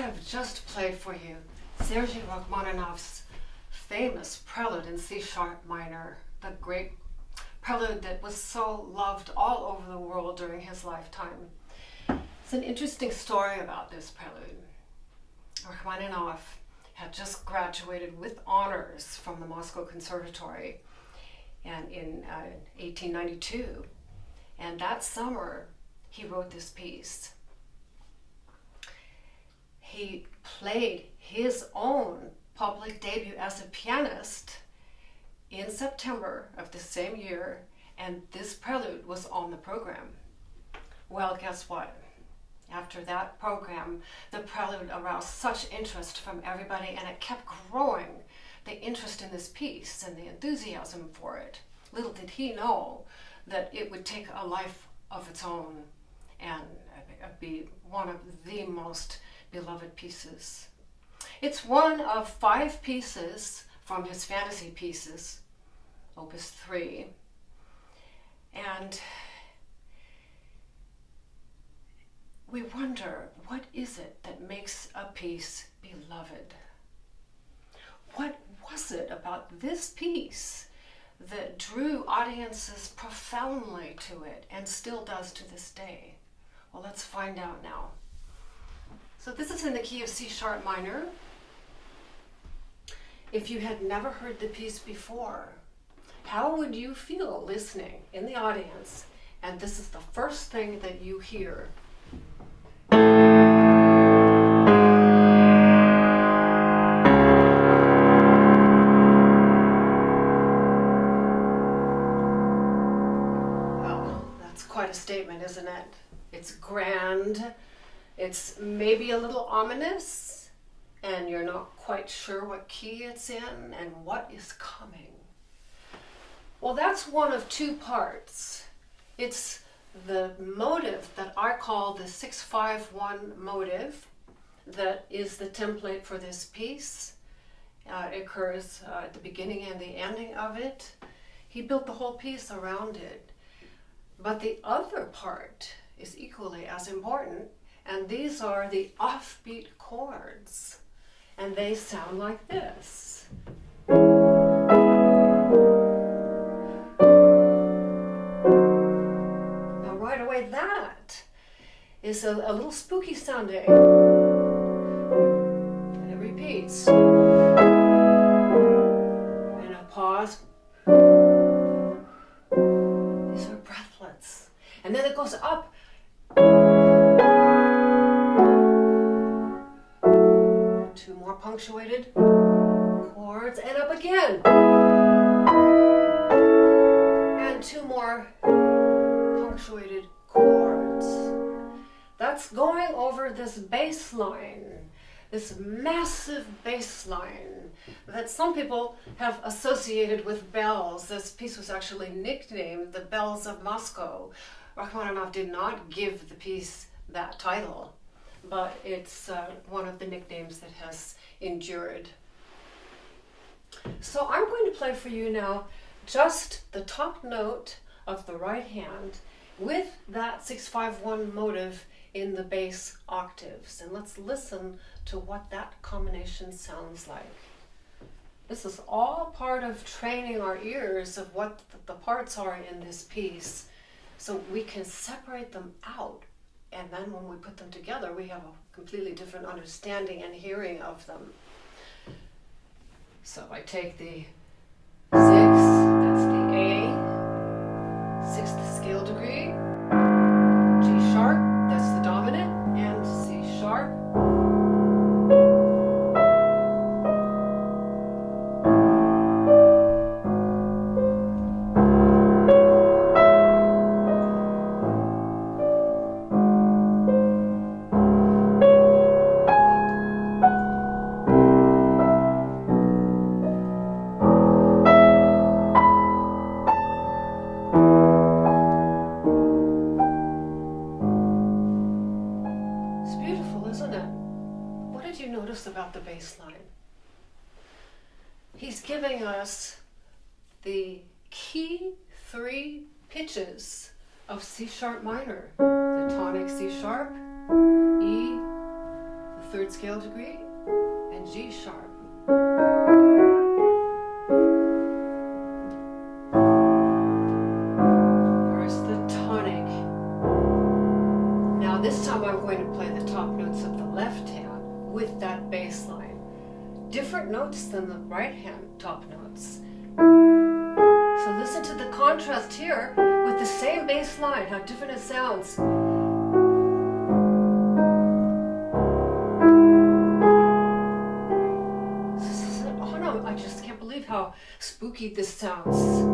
have just played for you Sergei Rachmaninoff's famous Prelude in C-sharp minor, the great Prelude that was so loved all over the world during his lifetime. It's an interesting story about this Prelude. Rachmaninoff had just graduated with honors from the Moscow Conservatory and in 1892, and that summer he wrote this piece. He played his own public debut as a pianist in September of the same year, and this Prelude was on the program. Well, guess what? After that program, the Prelude aroused such interest from everybody, and it kept growing, the interest in this piece and the enthusiasm for it. Little did he know that it would take a life of its own and be one of the most beloved pieces. It's one of 5 pieces from his fantasy pieces, Opus 3, and we wonder, what is it that makes a piece beloved? What was it about this piece that drew audiences profoundly to it and still does to this day? Well, let's find out now. So this is in the key of C-sharp minor. If you had never heard the piece before, how would you feel listening in the audience and this is the first thing that you hear? Well, that's quite a statement, isn't it? It's grand, it's maybe a little ominous, and you're not quite sure what key it's in and what is coming. Well, that's one of 2 parts. It's the motive that I call the 651 motive that is the template for this piece. It occurs at the beginning and the ending of it. He built the whole piece around it. But the other part is equally as important, and these are the offbeat chords, and they sound like this. Now right away that is a little spooky sounding, and it repeats. And a pause. These are breathlets. And then it goes up. 2 more punctuated chords, and up again. And 2 more punctuated chords. That's going over this bass line, this massive bass line that some people have associated with bells. This piece was actually nicknamed the Bells of Moscow. Rachmaninoff did not give the piece that title, but it's one of the nicknames that has endured. So I'm going to play for you now just the top note of the right hand with that 651 motive in the bass octaves, and let's listen to what that combination sounds like. This is all part of training our ears of what the parts are in this piece, so we can separate them out, and then when we put them together we have a completely different understanding and hearing of them. So I take the 6, that's the A, 6th scale degree, G sharp, that's the dominant, and C sharp. About the bass line. He's giving us the key 3 pitches of C sharp minor, the tonic C sharp, E, the third scale degree, and G sharp. There's the tonic. Now this time I'm going to play the top notes of the left hand with that bass line. Different notes than the right hand top notes. So listen to the contrast here with the same bass line, how different it sounds. Oh no, I just can't believe how spooky this sounds.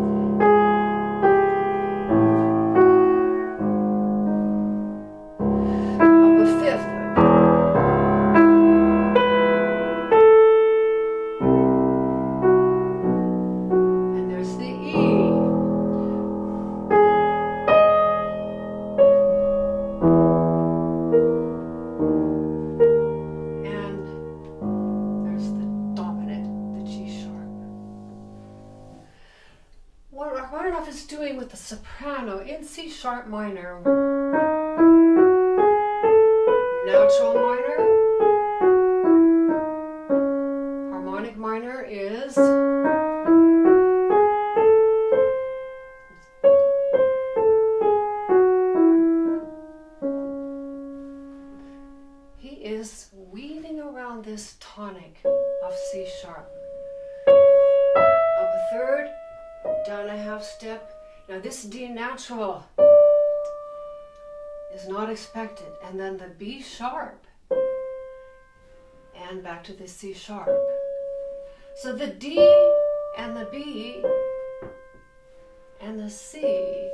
What Rachmaninoff is doing with the soprano in C sharp minor, natural minor, harmonic minor is he is weaving around this tonic of C sharp. Up a third, down a half step. Now this D natural is not expected. And then the B sharp. And back to the C sharp. So the D and the B and the C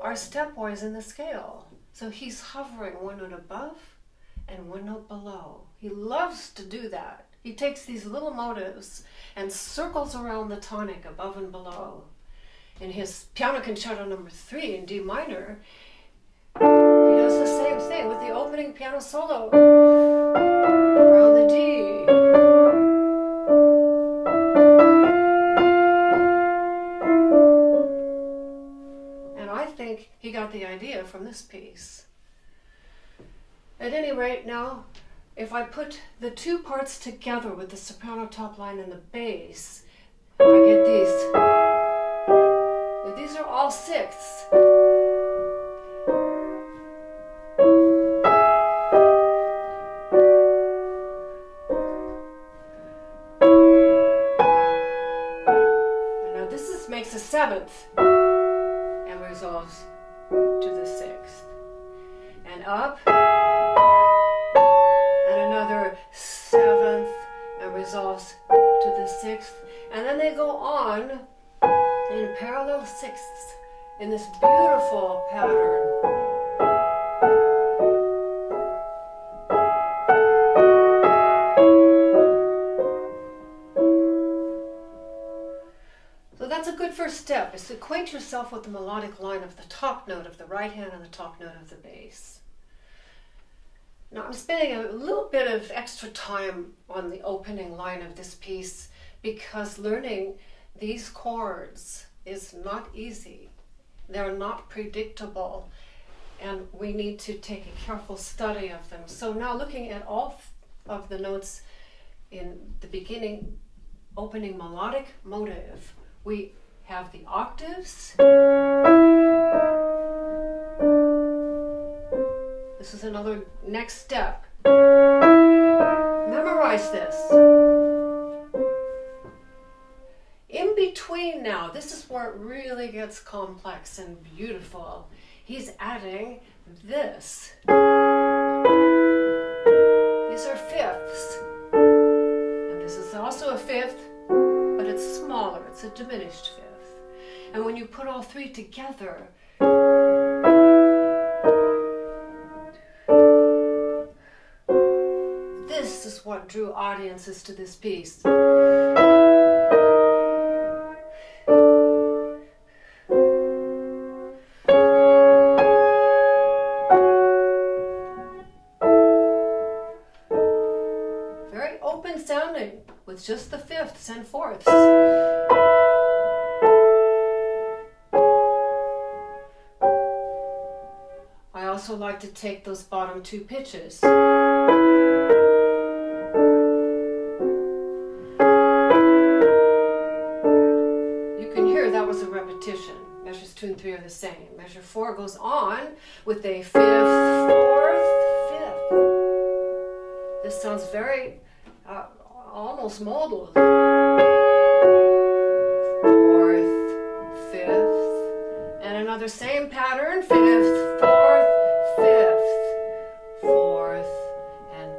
are stepwise in the scale. So he's hovering one note above and one note below. He loves to do that. He takes these little motives and circles around the tonic above and below. In his Piano Concerto No. 3 in D minor, he does the same thing with the opening piano solo around the D. And I think he got the idea from this piece. At any rate, now, if I put the two parts together with the soprano top line and the bass, I get these. Now, these are all sixths. And now this makes a seventh and resolves to the sixth. And up. Another seventh and resolves to the sixth, and then they go on in parallel sixths in this beautiful pattern. So that's a good first step, is to acquaint yourself with the melodic line of the top note of the right hand and the top note of the bass. Now I'm spending a little bit of extra time on the opening line of this piece because learning these chords is not easy. They're not predictable and we need to take a careful study of them. So now looking at all of the notes in the beginning, opening melodic motive, we have the octaves. This is another next step. Memorize this. In between now, this is where it really gets complex and beautiful. He's adding this. These are fifths. And this is also a fifth, but it's smaller. It's a diminished fifth. And when you put all three together, this is what drew audiences to this piece. Very open sounding with just the fifths and fourths. I also like to take those bottom two pitches. You can hear that was a repetition. Measures 2 and 3 are the same. Measure 4 goes on with a 5th, 4th, 5th. This sounds very almost modal. 4th, 5th, and another same pattern, 5th, 4th, 5th, 4th, and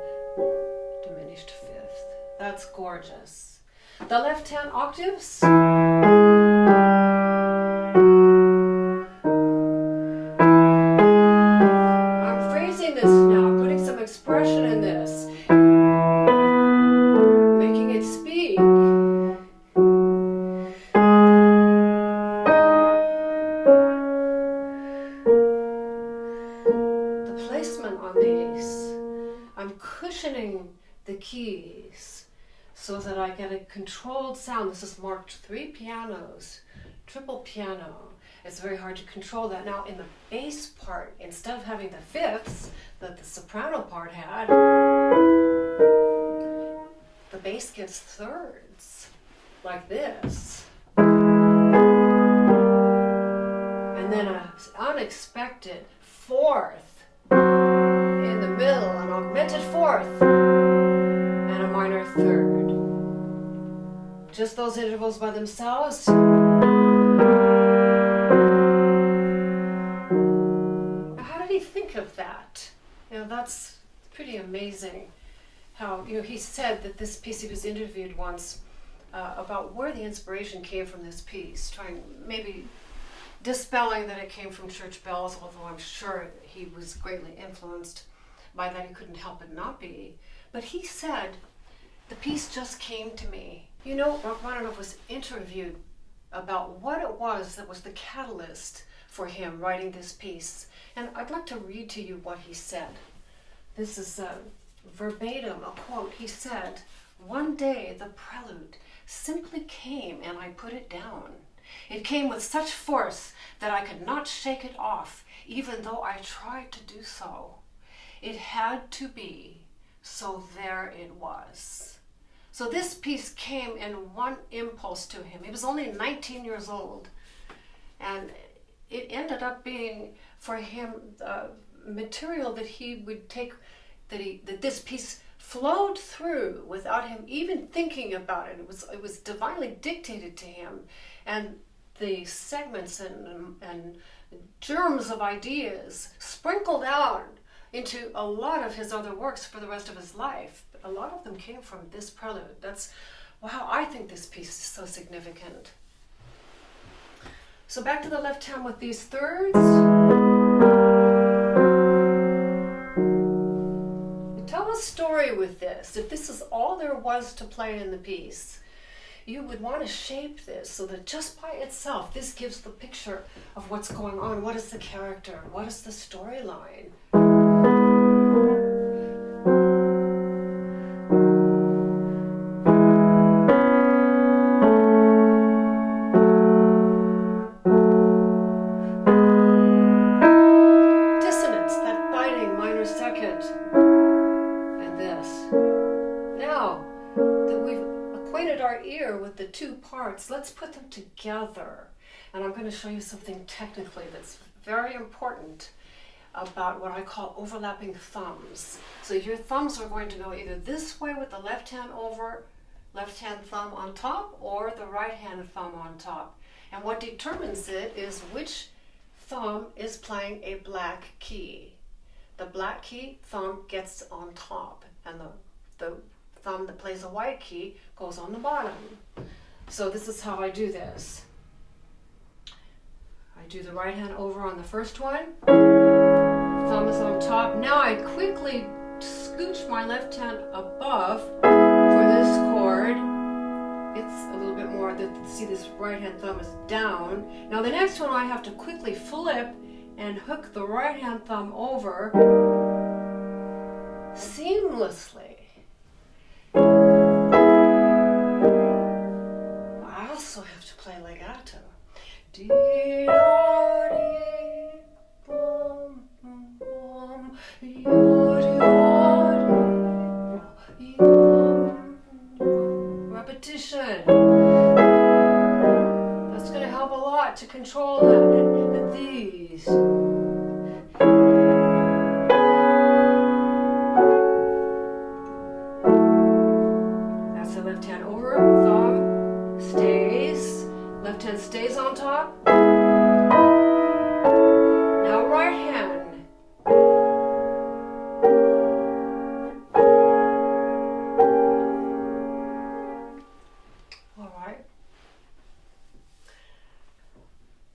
diminished 5th. That's gorgeous. The left-hand octaves. I'm phrasing this now, putting some expression in this, making it speak. The placement on these, I'm cushioning the keys so that I get a controlled sound. This is marked 3 pianos, triple piano. It's very hard to control that. Now in the bass part, instead of having the fifths that the soprano part had, the bass gets thirds, like this. And then an unexpected fourth in the middle, an augmented fourth, and a minor third. Just those intervals by themselves. How did he think of that? That's pretty amazing. How, he said that this piece, he was interviewed once about where the inspiration came from this piece, trying, maybe dispelling that it came from church bells, although I'm sure he was greatly influenced by that. He couldn't help it not be. But he said, the piece just came to me. Rachmaninoff was interviewed about what it was that was the catalyst for him writing this piece. And I'd like to read to you what he said. This is verbatim, a quote. He said, "One day the prelude simply came and I put it down. It came with such force that I could not shake it off, even though I tried to do so. It had to be, so there it was." So this piece came in one impulse to him. He was only 19 years old, and it ended up being for him material that he would take, that this piece flowed through without him even thinking about it. It was divinely dictated to him, and the segments and germs of ideas sprinkled out into a lot of his other works for the rest of his life. But a lot of them came from this prelude. That's wow, I think this piece is so significant. So back to the left hand with these thirds. Tell a story with this. If this is all there was to play in the piece, you would want to shape this so that just by itself, this gives the picture of what's going on. What is the character? What is the storyline? Dissonance, that biting minor second, and this. Now that we've acquainted our ear with the two parts, let's put them together. And I'm going to show you something technically that's very important about what I call overlapping thumbs. So your thumbs are going to go either this way with the left hand over, left hand thumb on top, or the right hand thumb on top. And what determines it is which thumb is playing a black key. The black key thumb gets on top, and the thumb that plays a white key goes on the bottom. So this is how I do this. I do the right hand over on the first one, thumb is on top. Now I quickly scooch my left hand above for this chord. It's a little bit more, see this right hand thumb is down. Now the next one I have to quickly flip and hook the right hand thumb over seamlessly. I also have to play legato. That's going to help a lot to control that. And these. That's the left hand over, thumb stays, left hand stays on top. Now right hand.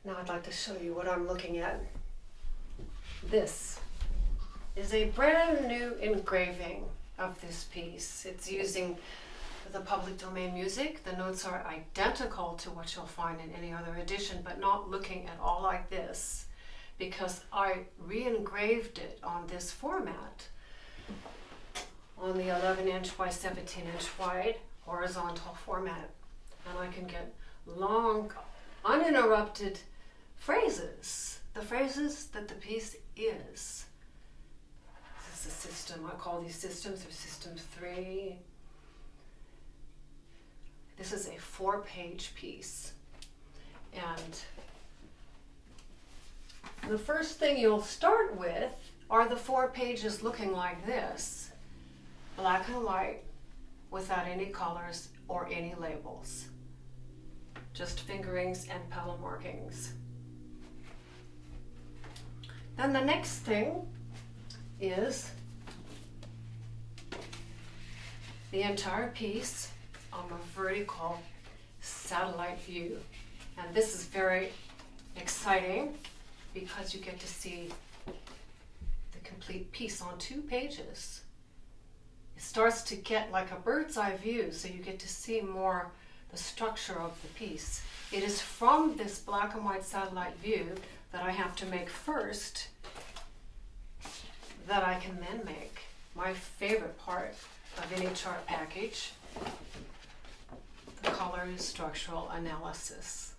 Now I'd like to show you what I'm looking at. This is a brand new engraving of this piece. It's using the public domain music. The notes are identical to what you'll find in any other edition, but not looking at all like this, because I re-engraved it on this format, on the 11-inch by 17-inch wide horizontal format. And I can get long, uninterrupted phrases, the phrases that the piece is. This is a system. I call these systems, or system 3. This is a 4-page piece. And the first thing you'll start with are the 4 pages looking like this. Black and white, without any colors or any labels. Just fingerings and pedal markings. Then the next thing is the entire piece on a vertical satellite view. And this is very exciting because you get to see the complete piece on 2 pages. It starts to get like a bird's eye view, so you get to see more the structure of the piece. It is from this black and white satellite view that I have to make first, that I can then make my favorite part of any chart package, the color structural analysis.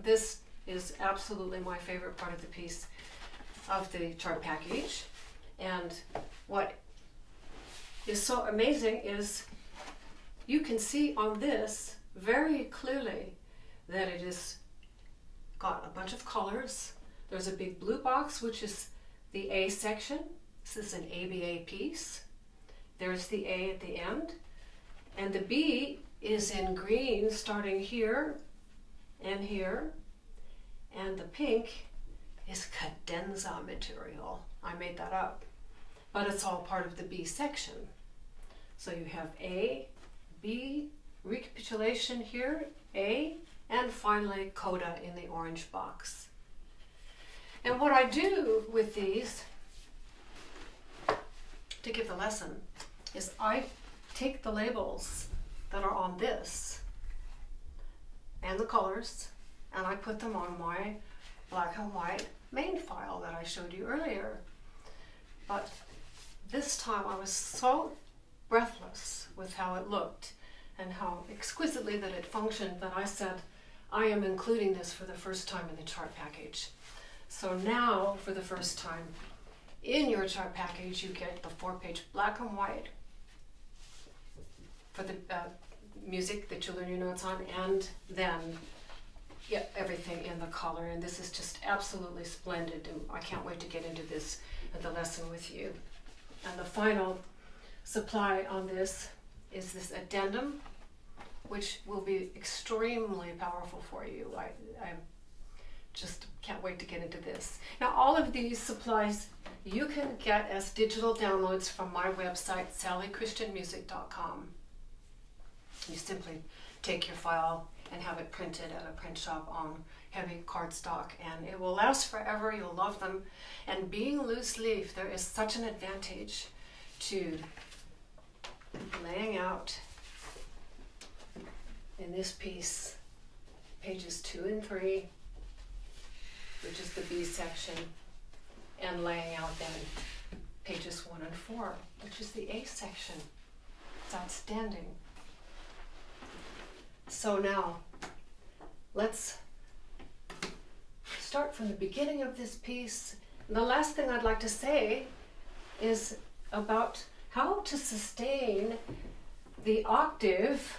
This is absolutely my favorite part of the piece of the chart package. And what is so amazing is you can see on this very clearly that it is got a bunch of colors. There's a big blue box, which is the A section. This is an ABA piece. There's the A at the end. And the B is in green, starting here and here. And the pink is Cadenza material. I made that up. But it's all part of the B section. So you have A, B, recapitulation here, A, and finally coda in the orange box. And what I do with these to give the lesson is I take the labels that are on this and the colors, and I put them on my black and white main file that I showed you earlier. But this time I was so breathless with how it looked and how exquisitely that it functioned that I said, I am including this for the first time in the chart package. So now, for the first time in your chart package, you get the 4-page black and white for the music that you learn your notes on, and then everything in the color. And this is just absolutely splendid, and I can't wait to get into this at the lesson with you. And the final supply on this is this addendum, which will be extremely powerful for you. I just can't wait to get into this. Now, all of these supplies you can get as digital downloads from my website, sallychristianmusic.com. You simply take your file and have it printed at a print shop on heavy cardstock, and it will last forever. You'll love them. And being loose leaf, there is such an advantage to laying out in this piece pages 2 and 3, which is the B section, and laying out then pages 1 and 4, which is the A section. It's outstanding. So now let's start from the beginning of this piece. The last thing I'd like to say is about how to sustain the octave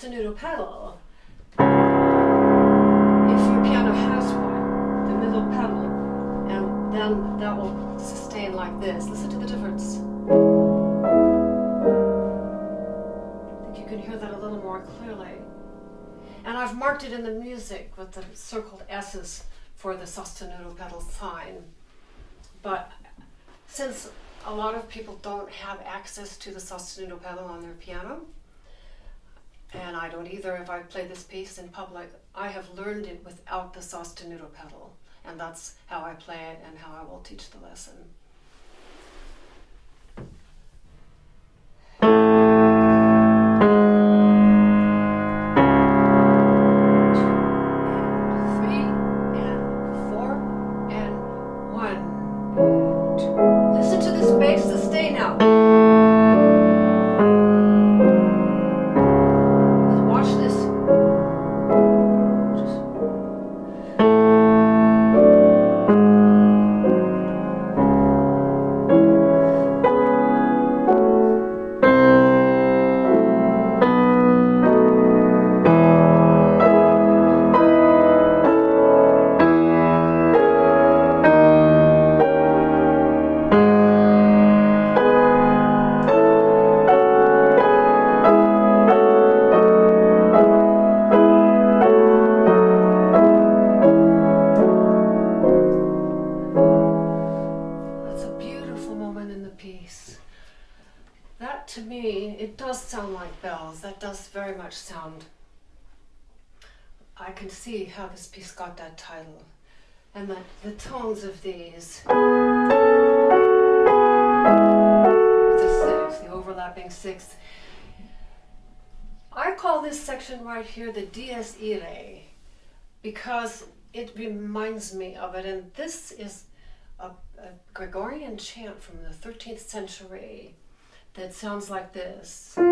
sostenuto pedal, if your piano has one, the middle pedal, and then that will sustain like this. Listen to the difference. I think you can hear that a little more clearly. And I've marked it in the music with the circled S's for the sostenuto pedal sign. But since a lot of people don't have access to the sostenuto pedal on their piano, and I don't either if I play this piece in public, I have learned it without the sostenuto pedal, and that's how I play it and how I will teach the lesson. To me, it does sound like bells. That does very much sound. I can see how this piece got that title. And the tones of these, the sixth, the overlapping sixth. I call this section right here the Dies Irae because it reminds me of it. And this is a Gregorian chant from the 13th century that sounds like this. And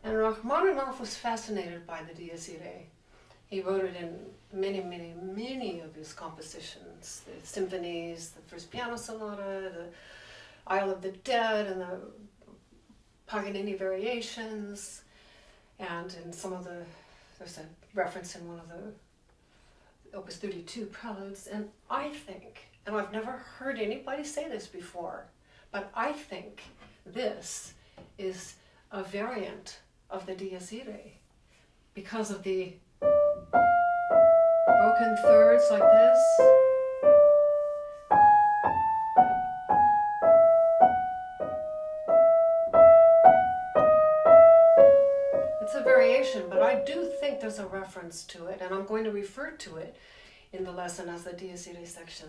Rachmaninoff was fascinated by the Dies Irae. He wrote it in many, many, many of his compositions. The symphonies, the first piano sonata, the Isle of the Dead, and the Paganini variations. And in some of there's a reference in one of the Opus 32 Preludes, and I think, and I've never heard anybody say this before, but I think this is a variant of the Dies Irae because of the broken thirds like this. It's a variation, but I do think there's a reference to it, and I'm going to refer to it in the lesson as the Dies Irae section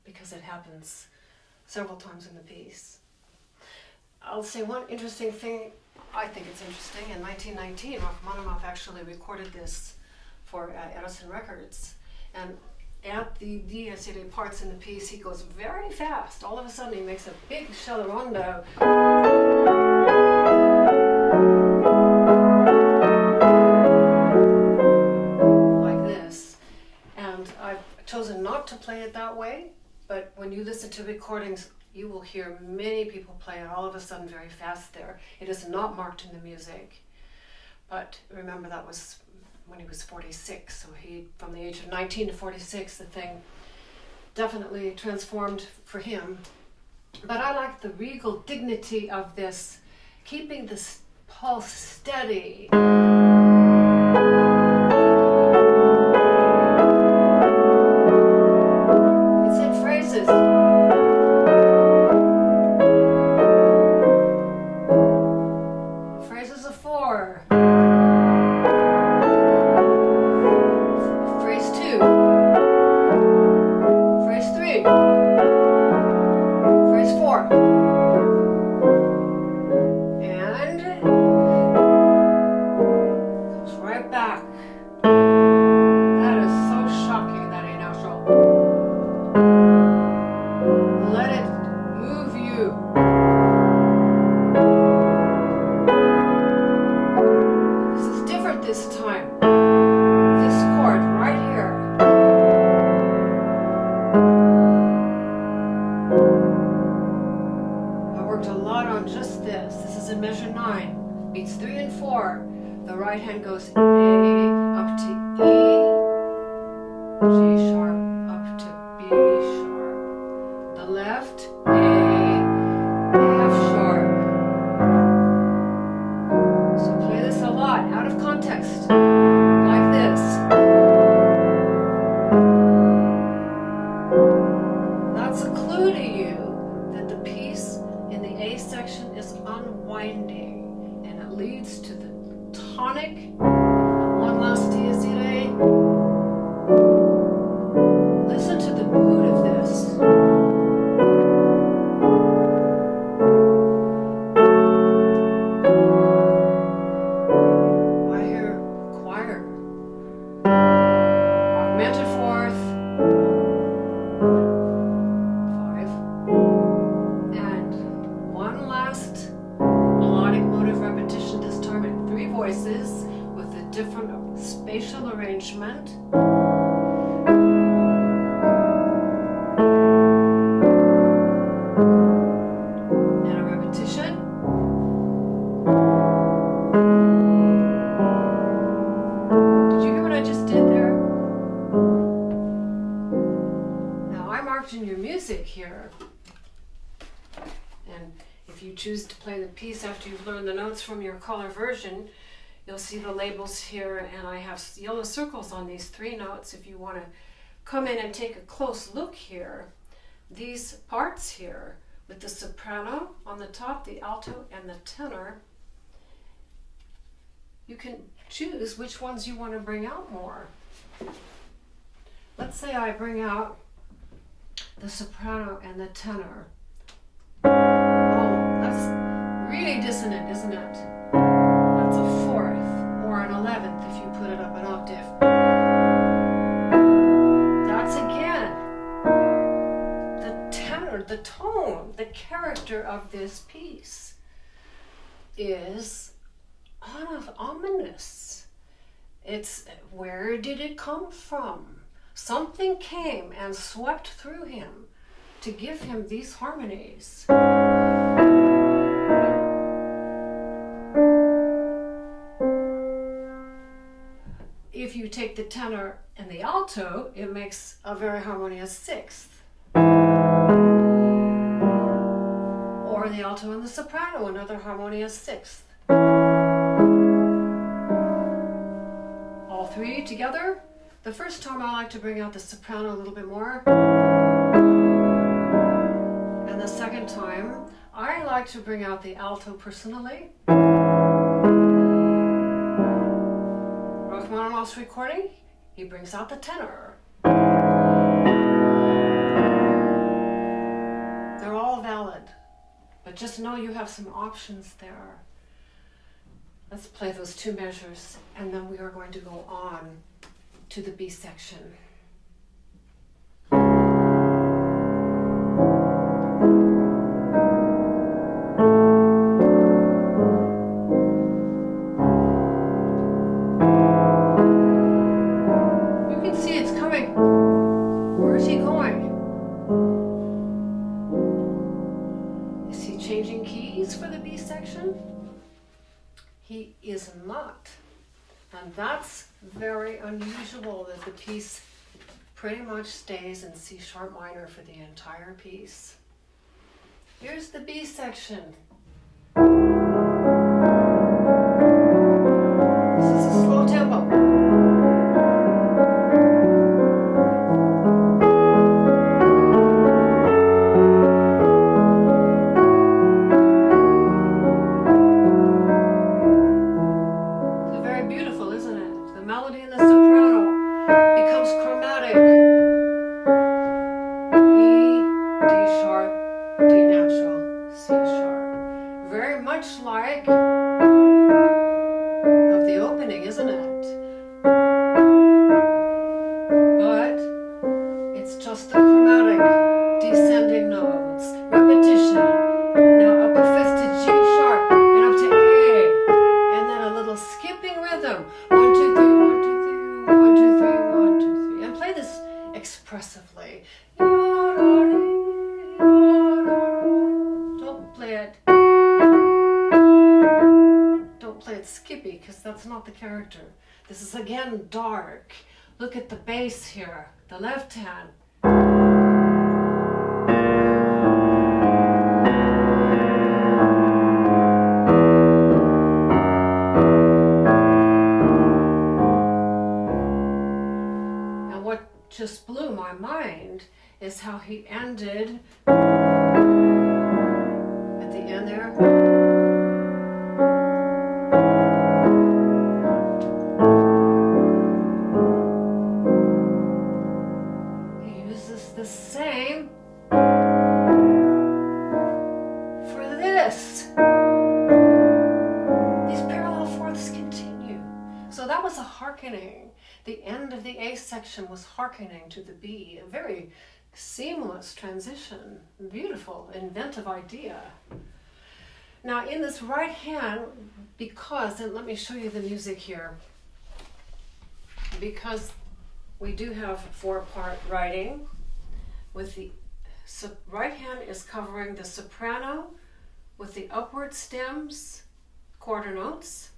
because it happens several times in the piece. I'll say one interesting thing. I think it's interesting. In 1919, Rachmaninoff actually recorded this for Edison Records, and at the Dies Irae parts in the piece, he goes very fast. All of a sudden, he makes a big scellerondo. Chosen not to play it that way, but when you listen to recordings, you will hear many people play it all of a sudden very fast there. It is not marked in the music, but remember that was when he was 46, so he, from the age of 19 to 46, the thing definitely transformed for him. But I like the regal dignity of this, keeping this pulse steady. beats 3 and 4. The right hand goes A up to E, G sharp up to B sharp. The left A, F sharp. So play this a lot, out of context, like this. That's a clue to you that the piece in the A section is unwinding, and it leads to the tonic. One last dies irae. Listen to the mood of this. I hear choir. Augmented fourth. 5. And one last melodic motive repetition, this time in 3 voices with a different spatial arrangement. And a repetition. Did you hear what I just did there? Now I marked in your music here. And if you choose to play the piece after you've learned the notes from your color version, you'll see the labels here, and I have yellow circles on these 3 notes. If you want to come in and take a close look here, these parts here with the soprano on the top, the alto, and the tenor, you can choose which ones you want to bring out more. Let's say I bring out the soprano and the tenor. Oh, that's really dissonant, isn't it? That's a 4th or an 11th if you put it up an octave. That's again the tenor, the tone, the character of this piece is ominous. It's where did it come from? Something came and swept through him to give him these harmonies. If you take the tenor and the alto, it makes a very harmonious 6th. Or the alto and the soprano, another harmonious 6th. All 3 together. The first time I like to bring out the soprano a little bit more. And the second time, I like to bring out the alto personally. Rachmaninoff's recording, he brings out the tenor. They're all valid, but just know you have some options there. Let's play those 2 measures, and then we are going to go on to the B section. You can see it's coming. Where is he going? Is he changing keys for the B section? He is not. And that's very unusual that the piece pretty much stays in C sharp minor for the entire piece. Here's the B section. This is a slow tempo. Expressively. Don't play it. Don't that's not the character. This is again dark. Look at the bass here, the left hand. And what just blew my mind is how he ended at the end there. The same for this. These parallel fourths continue. So that was a hearkening. The end of the A section was hearkening to the B. A very seamless transition. Beautiful, inventive idea. Now in this right hand, because, and let me show you the music here, because we do have 4-part writing, with the right hand is covering the soprano with the upward stems, quarter notes,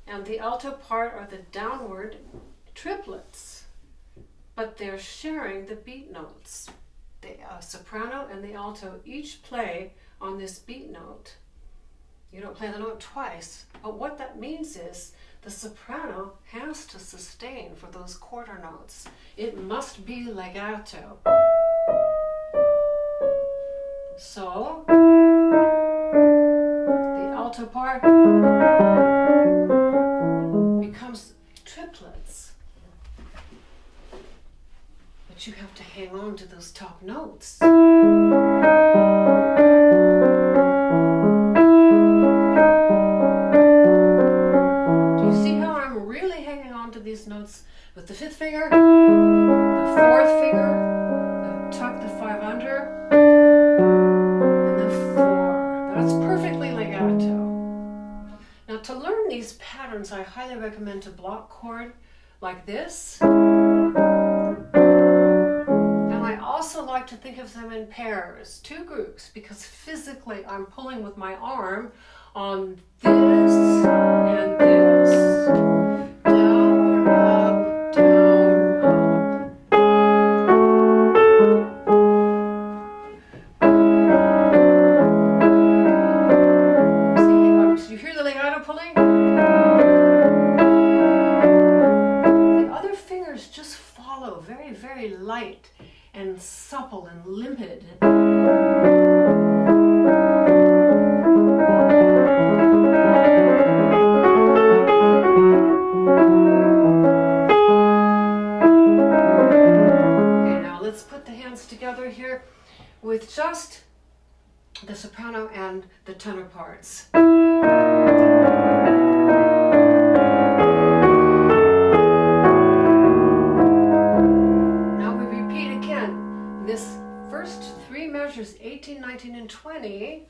and the alto part are the downward triplets, but they're sharing the beat notes. The soprano and the alto each play on this beat note. You don't play the note twice, but what that means is the soprano has to sustain for those quarter notes. It must be legato. So, the alto part becomes triplets. But you have to hang on to those top notes. Do you see how I'm really hanging on to these notes with the 5th finger, the 4th finger, tuck the 5 under, and the 4. That's perfectly legato. Now to learn these patterns, I highly recommend to block chord like this. And I also like to think of them in pairs, 2 groups, because physically I'm pulling with my arm on this and this. Down, up, down, up. You hear the legato pulling? The other fingers just follow, very, very light and supple and limpid. Okay, now let's put the hands together here with just the soprano and the tenor parts. Now we repeat again. This first 3 measures, 18, 19, and 20.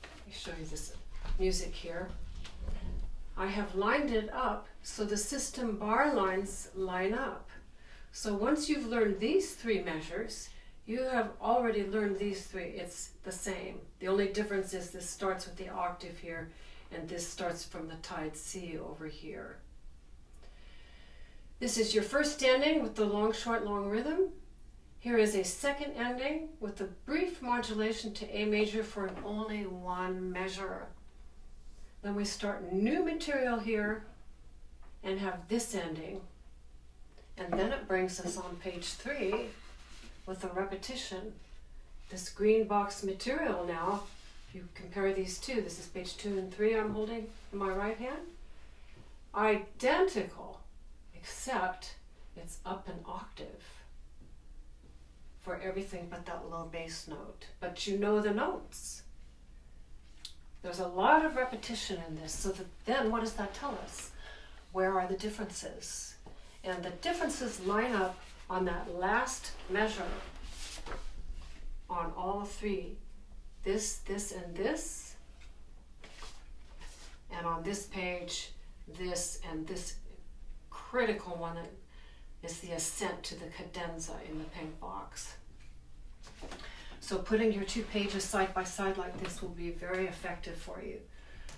Let me show you this music here. I have lined it up so the system bar lines line up. So once you've learned these 3 measures, you have already learned these 3. It's the same. The only difference is this starts with the octave here, and this starts from the tied C over here. This is your first ending with the long, short, long rhythm. Here is a second ending with a brief modulation to A major for only 1 measure. Then we start new material here and have this ending. And then it brings us on page 3 with a repetition. This green box material now, if you compare these two, this is page 2 and 3 I'm holding in my right hand. Identical, except it's up an octave for everything but that low bass note. But you know the notes. There's a lot of repetition in this, so that then what does that tell us? Where are the differences? And the differences line up on that last measure on all 3. This, and this. And on this page, this and this critical one is the ascent to the cadenza in the pink box. So putting your 2 pages side by side like this will be very effective for you.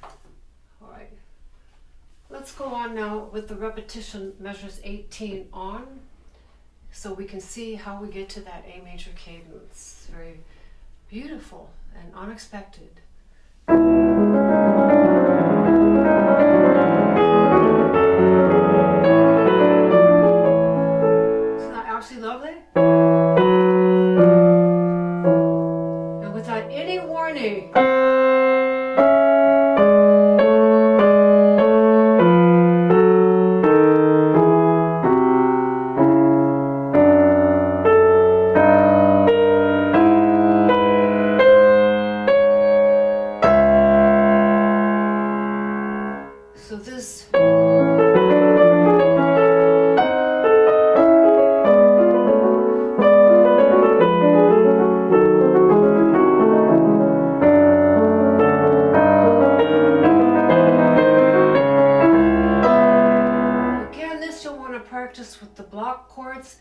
All right. let's go on now with the repetition measures 18 on, so we can see how we get to that A major cadence. Very beautiful and unexpected. Isn't that absolutely lovely? And without any warning, so this practice with the block chords,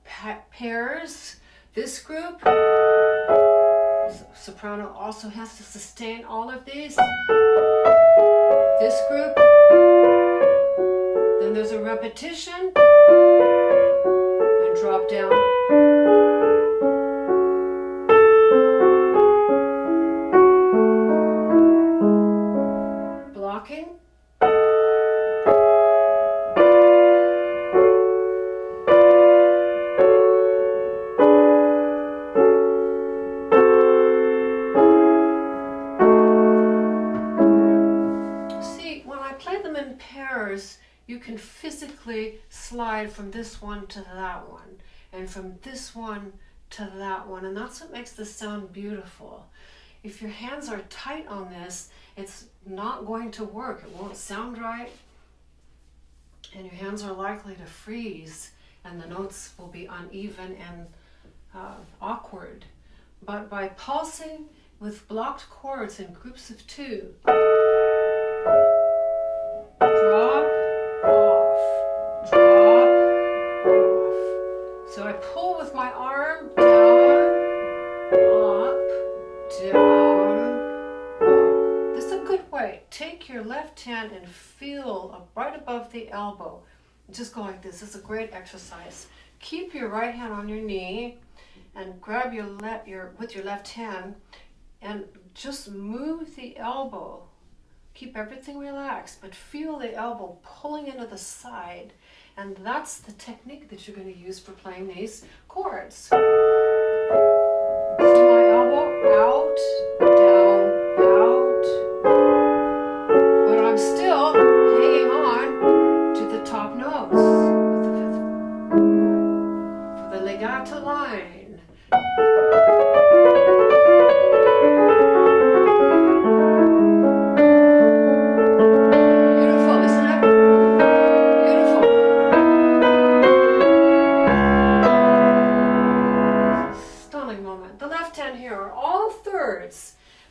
pairs. This group, soprano also has to sustain all of these. This group, then there's a repetition and drop down. Blocking. You can physically slide from this one to that one, and from this one to that one, and that's what makes this sound beautiful. If your hands are tight on this, it's not going to work. It won't sound right, and your hands are likely to freeze, and the notes will be uneven and awkward. But by pulsing with blocked chords in groups of two, drop, off, drop, off. So I pull with my arm, down, up, down, up. This is a good way. Take your left hand and feel right above the elbow. Just go like this. This is a great exercise. Keep your right hand on your knee and grab with your left hand and just move the elbow. Keep everything relaxed, but feel the elbow pulling into the side, and that's the technique that you're going to use for playing these chords. See my elbow? Out, down, out. But I'm still hanging on to the top notes for the legato line.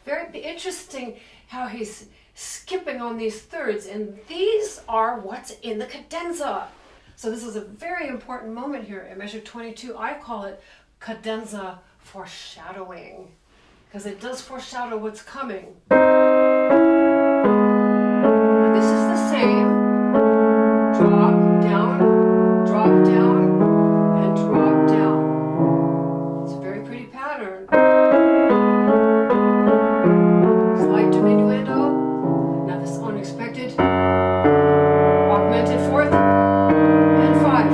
Very interesting how he's skipping on these thirds, and these are what's in the cadenza. So this is a very important moment here in measure 22. I call it cadenza foreshadowing, because it does foreshadow what's coming. Now this is the same. Drop down, and drop down. It's a very pretty pattern. Now this unexpected augmented fourth and five.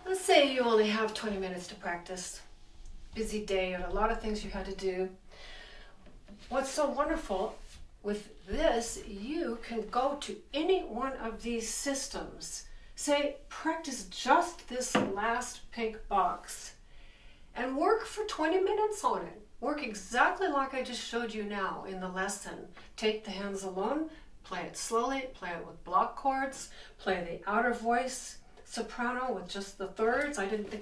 Let's say you only have 20 minutes to practice. Busy day and a lot of things you had to do. What's so wonderful with this, you can go to any one of these systems. Say, practice just this last pink box. And work for 20 minutes on it. Work exactly like I just showed you now in the lesson. Take the hands alone, play it slowly, play it with block chords, play the outer voice soprano with just the thirds. I didn't do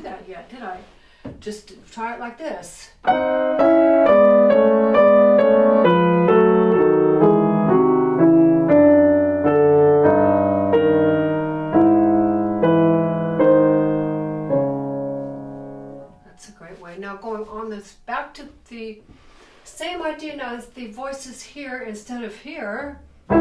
that yet, did I? Just try it like this. Now going on this, back to the same idea now because the voice is here instead of here. They're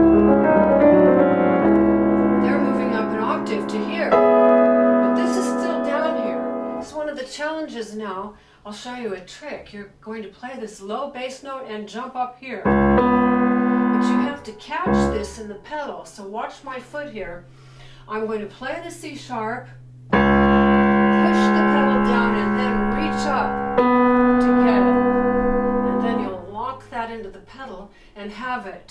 moving up an octave to here, but this is still down here. It's one of the challenges now. I'll show you a trick. You're going to play this low bass note and jump up here. But you have to catch this in the pedal. So watch my foot here. I'm going to play the C sharp, push the pedal down, and then reach up to get it. And then you'll lock that into the pedal and have it.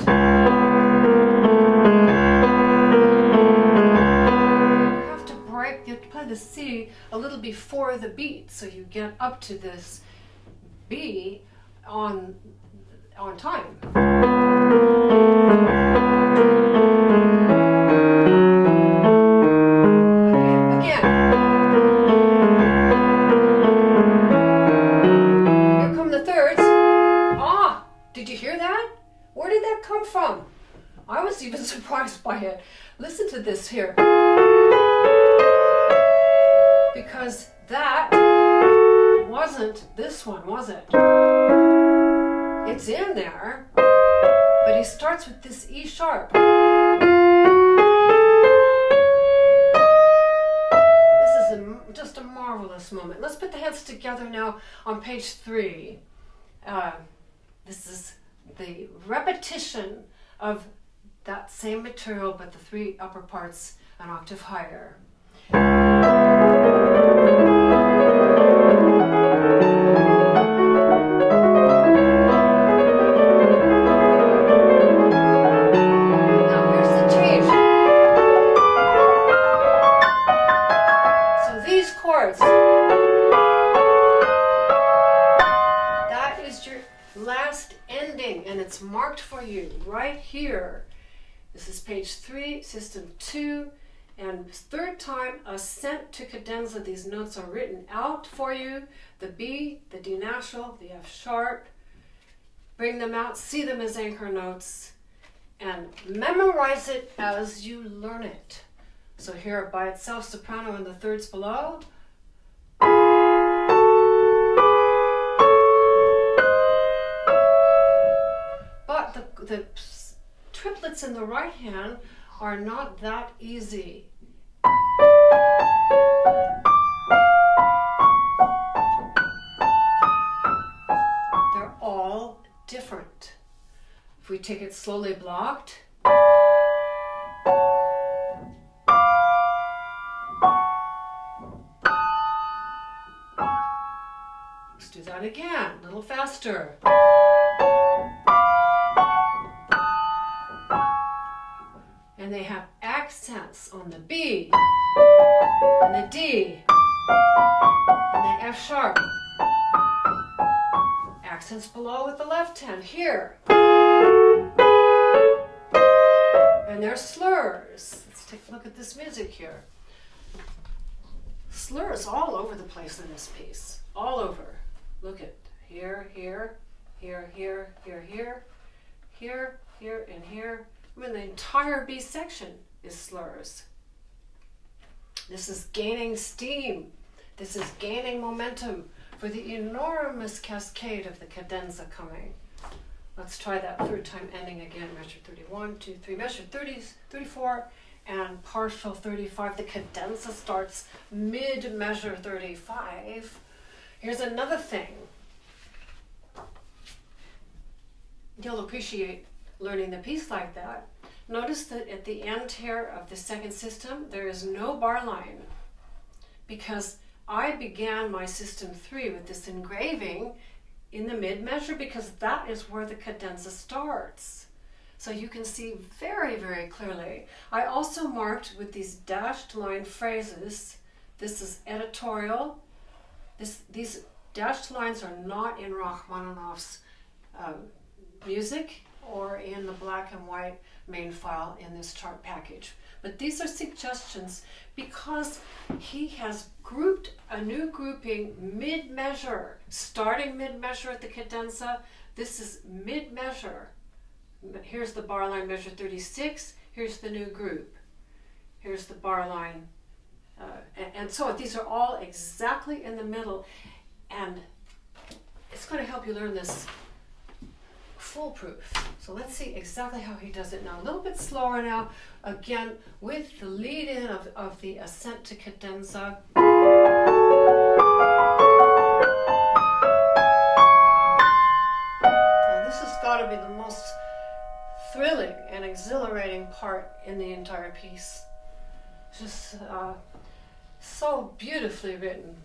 You have to play the C a little before the beat, so you get up to this B on time. Again. Here come the thirds. Ah, did you hear that? Where did that come from? I was even surprised by it. Listen to this here. Because that wasn't this one, was it? It's in there, but he starts with this E sharp. This is just a marvelous moment. Let's put the hands together now on page 3. This is the repetition of that same material, but the 3 upper parts an octave higher. That is your last ending, and it's marked for you right here. This is page 3, system 2, and third time, ascent to cadenza. These notes are written out for you. The B, the D natural, the F sharp. Bring them out, see them as anchor notes, and memorize it as you learn it. So here by itself, soprano and the thirds below. But the triplets in the right hand are not that easy. They're all different. If we take it slowly blocked, let's do that again, a little faster. And they have accents on the B, and the D, and the F sharp. Accents below with the left hand, here. And there's slurs. Let's take a look at this music here. Slurs all over the place in this piece, all over. Look at here, here, here, here, here, here, here, here, and here. I mean, the entire B section is slurs. This is gaining steam. This is gaining momentum for the enormous cascade of the cadenza coming. Let's try that third time ending again. Measure 31, 2, 3, measure 30s, 34, and partial 35. The cadenza starts mid-measure 35. Here's another thing. You'll appreciate learning the piece like that. Notice that at the end here of the second system, there is no bar line, because I began my system 3 with this engraving in the mid measure, because that is where the cadenza starts. So you can see very, very clearly. I also marked with these dashed line phrases. This is editorial. These dashed lines are not in Rachmaninoff's music or in the black and white main file in this chart package. But these are suggestions because he has grouped a new grouping mid-measure, starting mid-measure at the cadenza. This is mid-measure. Here's the bar line, measure 36. Here's the new group. Here's the bar line. And so these are all exactly in the middle. And it's going to help you learn this foolproof. So let's see exactly how he does it now. A little bit slower now, again, with the lead in of the ascent to cadenza. Now this has got to be the most thrilling and exhilarating part in the entire piece. Just so beautifully written.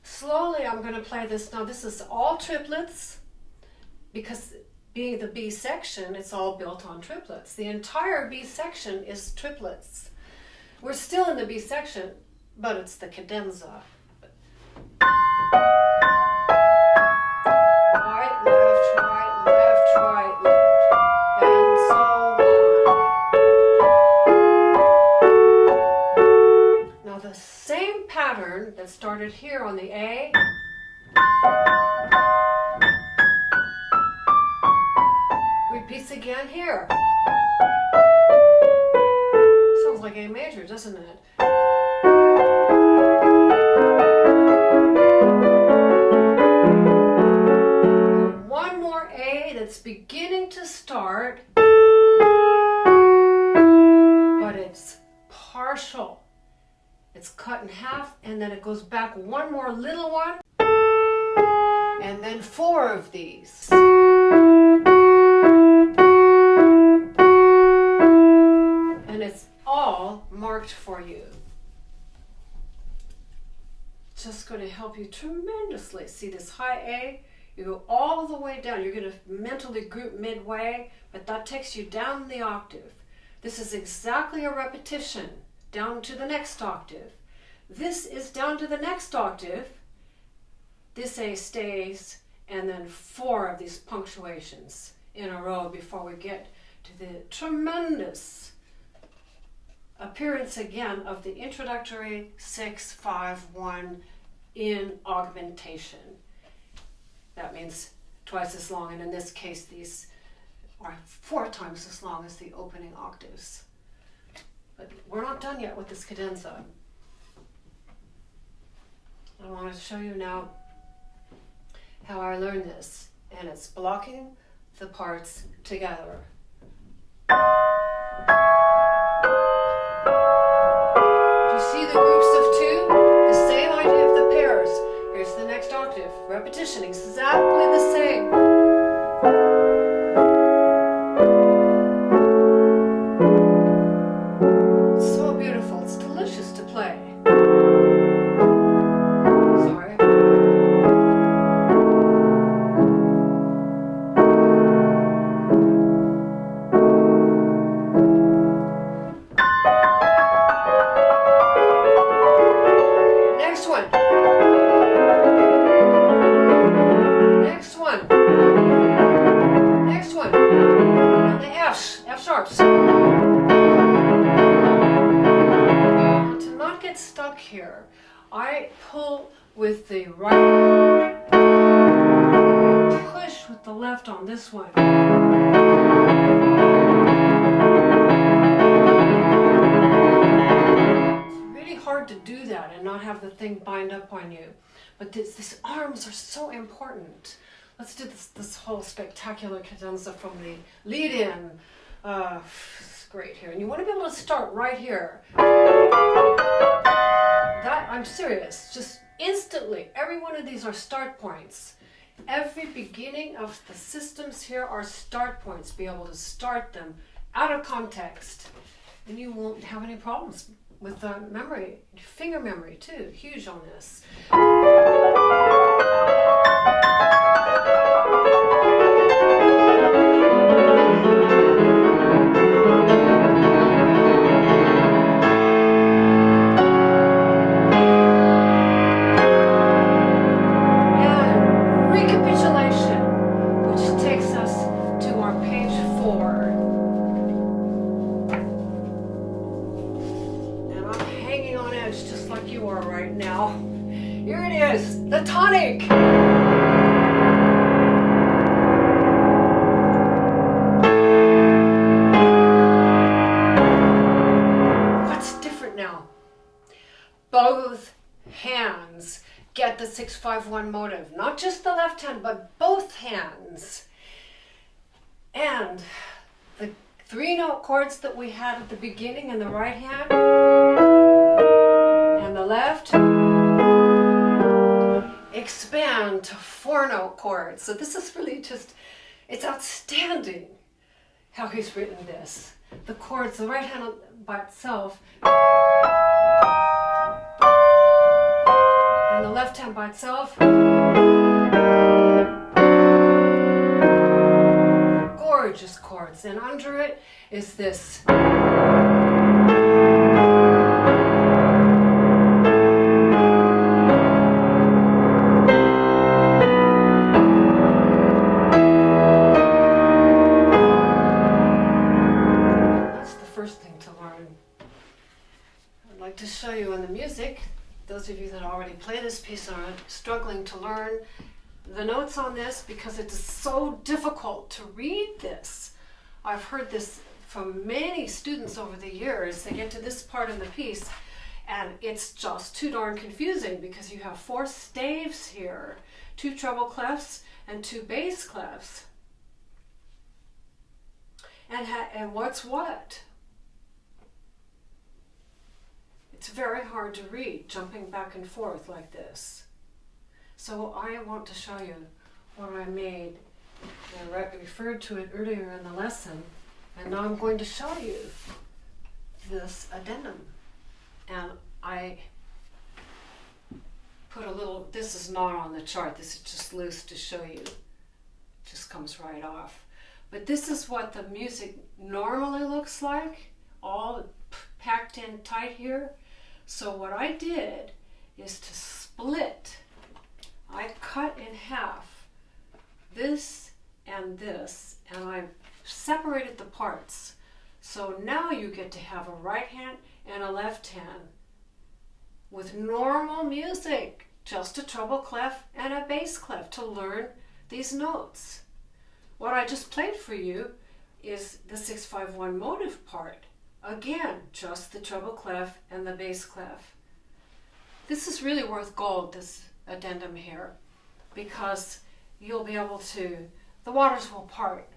Slowly I'm going to play this. Now this is all triplets, because being the B section, it's all built on triplets. The entire B section is triplets. We're still in the B section, but it's the cadenza. Right, left, right, left, and so on. Now the same pattern that started here on the A repeats again here. Sounds like A major, doesn't it? And one more A that's beginning to start, but it's partial. It's cut in half, and then it goes back one more little one, and then four of these. And it's all marked for you. Just going to help you tremendously. See this high A? You go all the way down. You're going to mentally group midway, but that takes you down the octave. This is exactly a repetition down to the next octave. This is down to the next octave. This A stays, and then four of these punctuations in a row before we get to the tremendous appearance again of the introductory 6-5-1 in augmentation. That means twice as long, and in this case these are 4 times as long as the opening octaves. But we're not done yet with this cadenza. I want to show you now how I learned this, and it's blocking the parts together. Do you see the groups of 2? The same idea of the pairs. Here's the next octave. Repetition, exactly the same. It's so beautiful. It's delicious to play. Sorry. Next one. Next one. Next one. And the F's, F sharps. Now to not get stuck here, I pull with the right, push with the left on this one. Hard to do that and not have the thing bind up on you, but these arms are so important. Let's do this whole spectacular cadenza from the lead in. It's great here, and you want to be able to start right here. That, I'm serious, just instantly. Every one of these are start points. Every beginning of the systems here are start points. Be able to start them out of context, and you won't have any problems with memory, finger memory too, huge on this. And recapitulation, which takes us to our page 4. Just like you are right now. Here it is, the tonic. What's different now? Both hands get the 6-5-1 motive. Not just the left hand, but both hands. And the 3-note chords that we had at the beginning in the right hand and the left expand to 4-note chords. So this is really just, it's outstanding how he's written this. The chords, the right hand by itself and the left hand by itself. Gorgeous chords. And under it is this. To show you in the music, those of you that already play this piece are struggling to learn the notes on this because it is so difficult to read this. I've heard this from many students over the years. They get to this part in the piece and it's just too darn confusing because you have 4 staves here, 2 treble clefs and 2 bass clefs. And what's what? It's very hard to read, jumping back and forth like this. So I want to show you what I made. I referred to it earlier in the lesson, and now I'm going to show you this addendum. And I put a little, this is not on the chart, this is just loose to show you. It just comes right off. But this is what the music normally looks like, all packed in tight here. So what I did is to split. I cut in half this and this, and I separated the parts. So now you get to have a right hand and a left hand with normal music, just a treble clef and a bass clef to learn these notes. What I just played for you is the 6-5-1 motive part. Again, just the treble clef and the bass clef. This is really worth gold, this addendum here, because you'll be able to, the waters will part.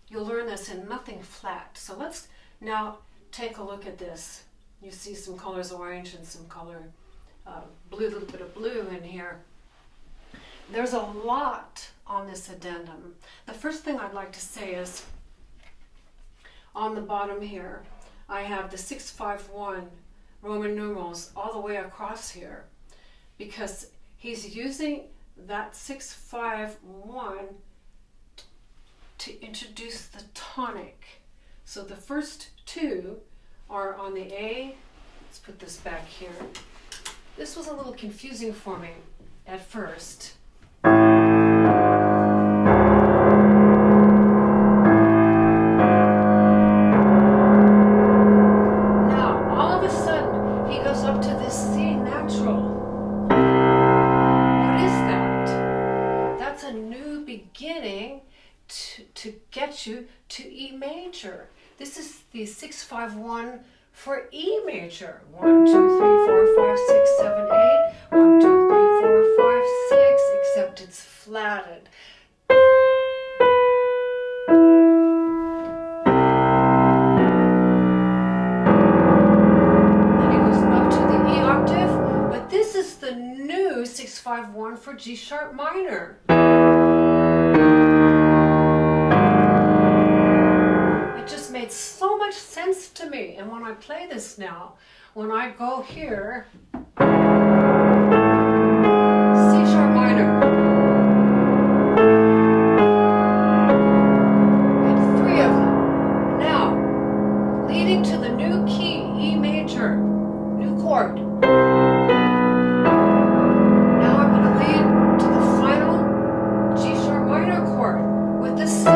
You'll learn this in nothing flat. So let's now take a look at this. You see some colors orange and some color blue, a little bit of blue in here. There's a lot on this addendum. The first thing I'd like to say is on the bottom here, I have the 6-5-1 Roman numerals all the way across here because he's using that 6-5-1 to introduce the tonic. So the first 2 are on the A. Let's put this back here. This was a little confusing for me at first. To get you to E major. This is the 6-5-1 for E major. 1, 2, 3, 4, 5, 6, 7, 8. 1, 2, 3, 4, 5, 6, except it's flatted. Then it goes up to the E octave, but this is the new 6-5-1 for G sharp minor. Made so much sense to me, and when I play this now, when I go here, C sharp minor, and 3 of them. Now, leading to the new key, E major, new chord. Now I'm going to lead to the final G sharp minor chord with the 6.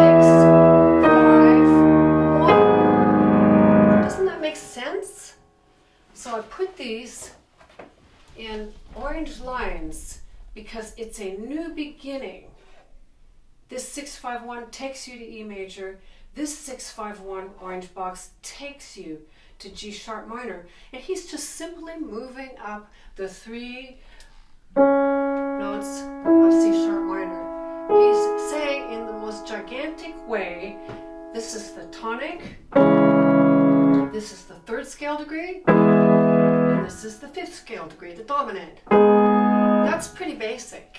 So I put these in orange lines because it's a new beginning. This 6-5-1 takes you to E major. This 6-5-1 orange box takes you to G sharp minor. And he's just simply moving up the 3 notes of C sharp minor. He's saying in the most gigantic way This is the tonic, this is the third scale degree, and this is the fifth scale degree, the dominant. That's pretty basic.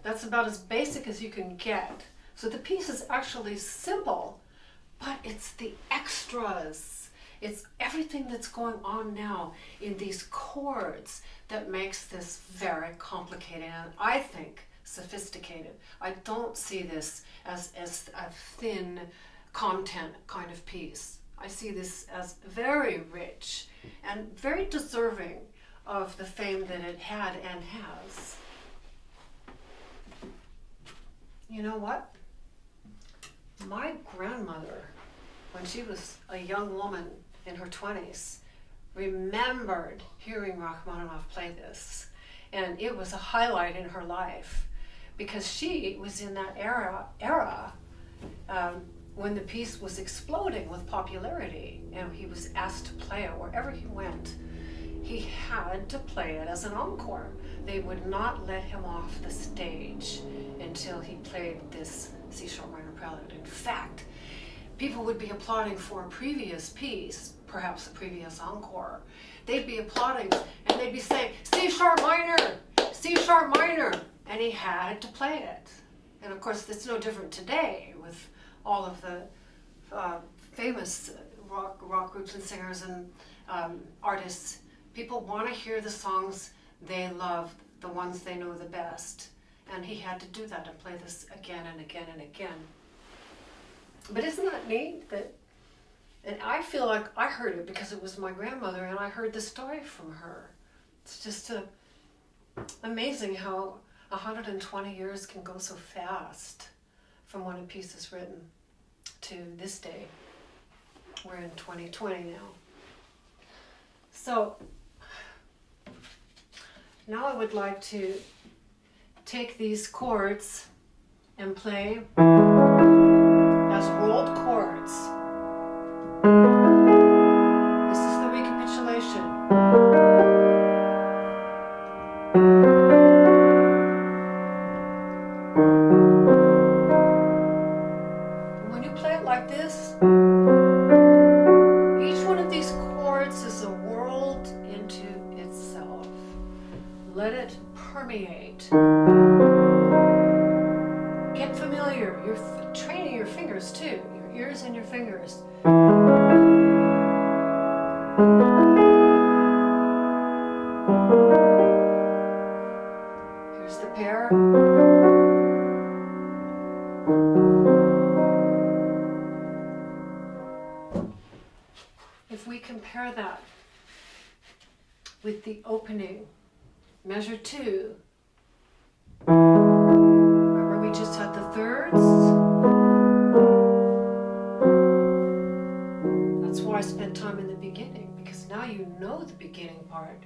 That's about as basic as you can get. So the piece is actually simple, but it's the extras. It's everything that's going on now in these chords that makes this very complicated and, I think, sophisticated. I don't see this as a thin content kind of piece. I see this as very rich and very deserving of the fame that it had and has. You know what? My grandmother, when she was a young woman in her 20s, remembered hearing Rachmaninoff play this. And it was a highlight in her life because she was in that era when the piece was exploding with popularity, and he was asked to play it wherever he went. He had to play it as an encore. They would not let him off the stage until he played this C-sharp minor prelude. In fact, people would be applauding for a previous piece, perhaps a previous encore. They'd be applauding and they'd be saying, C-sharp minor, C-sharp minor, and he had to play it. And of course, it's no different today with all of the famous rock groups and singers and artists. People want to hear the songs they love, the ones they know the best. And he had to do that and play this again and again and again. But isn't that neat? And I feel like I heard it because it was my grandmother and I heard the story from her. It's just amazing how 120 years can go so fast from when a piece is written to this day. We're in 2020 now. So now I would like to take these chords and play as rolled chords. This is the recapitulation. And when you play it like this, each one of these chords is a world into itself. Let it permeate. Get familiar. You're training your fingers too, your ears and your fingers. Here's the pair. If we compare that with the opening, measure 2, remember we just had the thirds? That's why I spent time in the beginning, because now you know the beginning part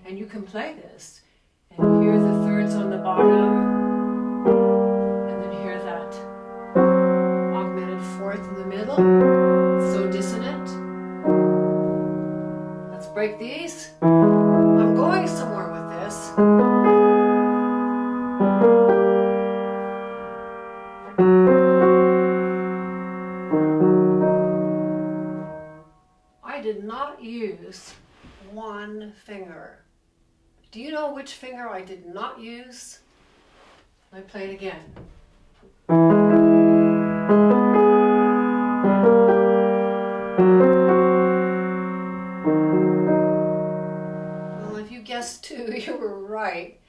and you can play this and hear the thirds on the bottom and then hear that augmented fourth in the middle. It's so dissonant. Let's break these. I'm going somewhere with this. I did not use one finger. Do you know which finger I did not use? Let me play it again. Well, if you guessed 2, you were right.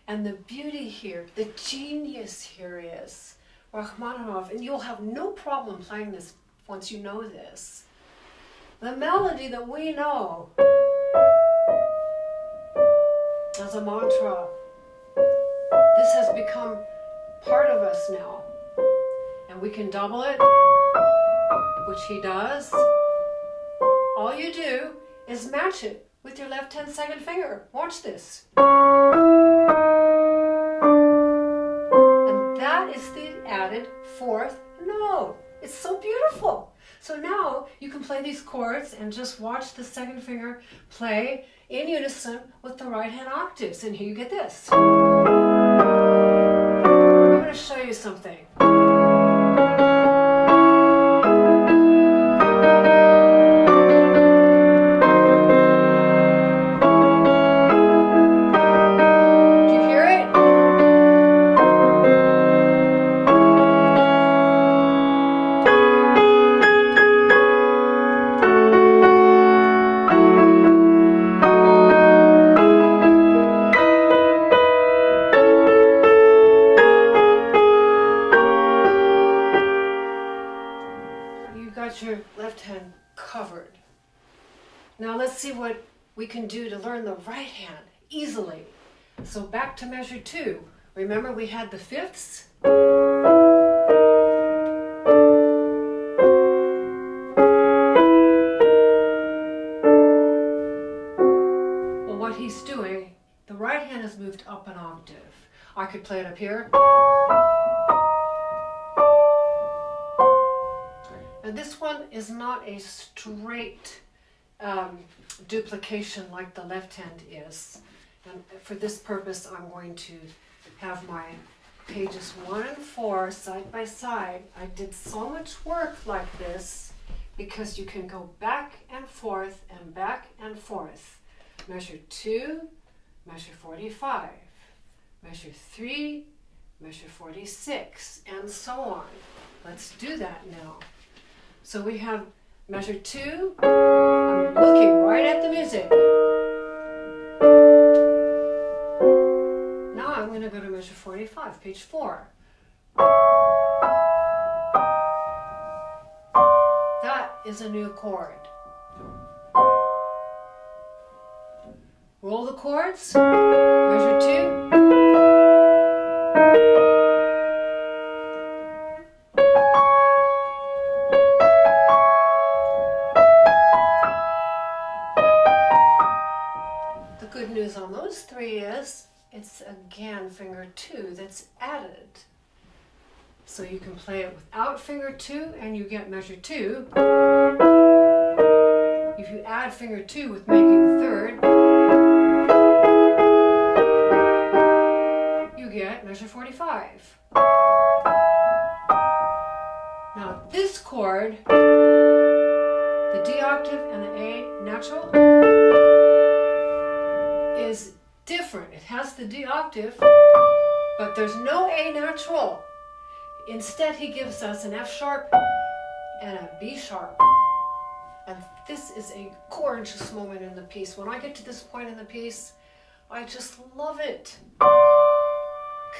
And the beauty here, the genius here is Rachmaninoff, and you'll have no problem playing this once you know this. The melody that we know as a mantra, this has become part of us now. And we can double it, which he does. All you do is match it with your left 10-second finger. Watch this. And that is the added fourth note. It's so beautiful. So now you can play these chords and just watch the second finger play in unison with the right hand octaves. And here you get this. I'm going to show you something. you've got your left hand covered. Now let's see what we can do to learn the right hand easily. So back to measure 2. Remember we had the fifths? Well, what he's doing, the right hand has moved up an octave. I could play it up here. And this one is not a straight duplication like the left hand is. And for this purpose, I'm going to have my pages 1 and 4 side by side. I did so much work like this because you can go back and forth and back and forth. Measure 2, measure 45, measure 3, measure 46, and so on. Let's do that now. So we have measure 2. I'm looking right at the music. Now I'm going to go to measure 45, page 4. That is a new chord. Roll the chords. Measure 2. The good news on those 3 is it's again finger 2 that's added. So you can play it without finger 2 and you get measure 2. If you add finger 2 with making the third, you get measure 45. Now this chord, the D octave and the A natural, is different. It has the D octave, but there's no A natural. Instead, he gives us an F sharp and a B sharp. And this is a gorgeous moment in the piece. When I get to this point in the piece, I just love it.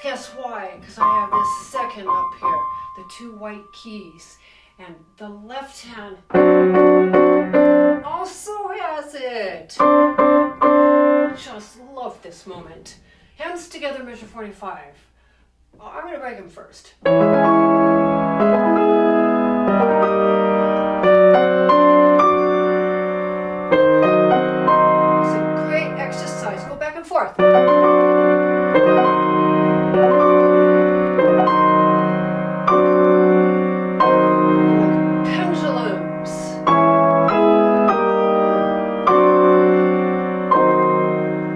Guess why? Because I have this second up here, the 2 white keys. And the left hand also has it. Just love this moment. Hands together, measure 45. I'm going to break them first. It's a great exercise. Go back and forth. Like pendulums.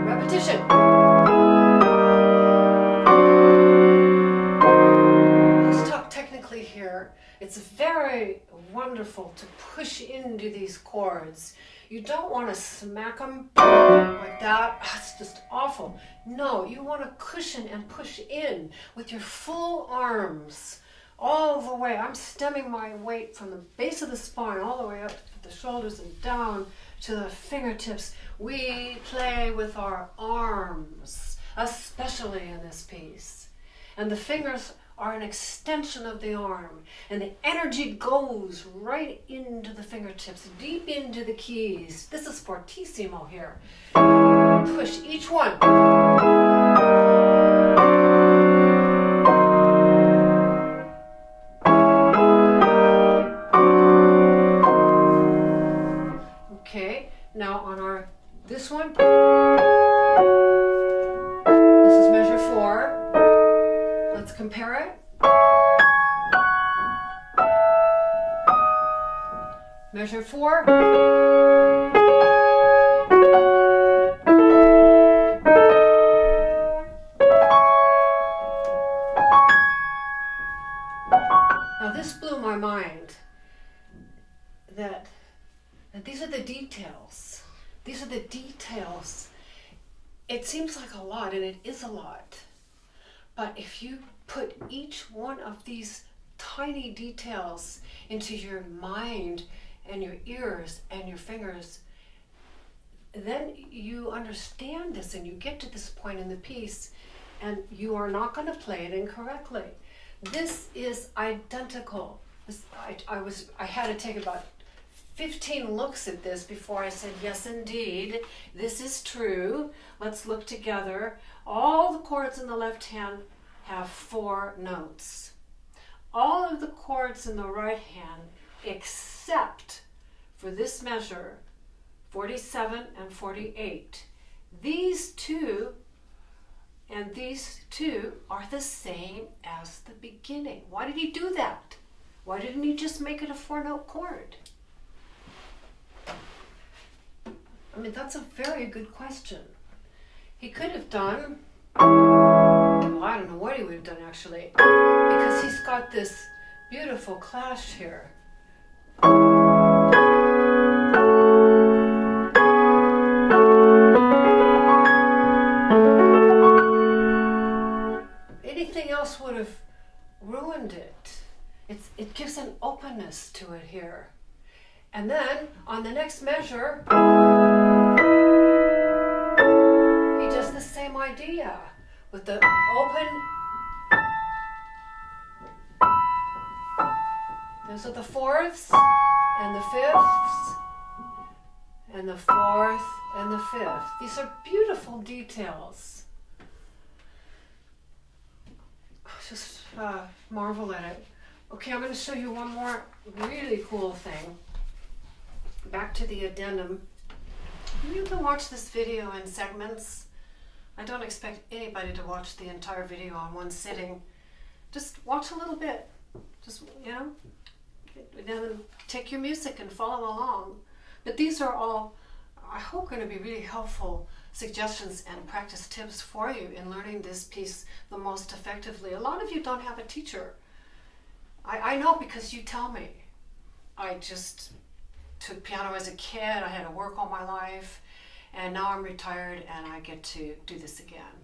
Repetition. Here, it's very wonderful to push into these chords. You don't want to smack them like that. It's just awful. No, you want to cushion and push in with your full arms all the way. I'm stemming my weight from the base of the spine all the way up to the shoulders and down to the fingertips. We play with our arms, especially in this piece. And the fingers are an extension of the arm, and the energy goes right into the fingertips, deep into the keys. This is fortissimo here. Push each one. Okay, now on our this one, this is measure 4. Let's compare it. Measure 4. Now this blew my mind that these are the details. These are the details. It seems like a lot, and it is a lot. But if you put each one of these tiny details into your mind and your ears and your fingers, then you understand this and you get to this point in the piece and you are not going to play it incorrectly. This is identical I had to take about 15 looks at this before I said, yes, indeed, this is true. Let's look together. All the chords in the left hand have 4 notes. All of the chords in the right hand, except for this measure, 47 and 48. These two and these two are the same as the beginning. Why did he do that? Why didn't he just make it a 4-note chord? I mean, that's a very good question. He could have done, well, I don't know what he would have done actually, because he's got this beautiful clash here. Anything else would have ruined it. It gives an openness to it here. And then on the next measure, he does the same idea with the open. Those are the fourths and the fifths and the fourth and the fifth. These are beautiful details. Just marvel at it. Okay, I'm going to show you one more really cool thing. Back to the addendum. You can watch this video in segments. I don't expect anybody to watch the entire video on one sitting. Just watch a little bit. Just, and then take your music and follow along. But these are all, I hope, going to be really helpful suggestions and practice tips for you in learning this piece the most effectively. A lot of you don't have a teacher. I know because you tell me. I just took piano as a kid. I had to work all my life, and now I'm retired and I get to do this again.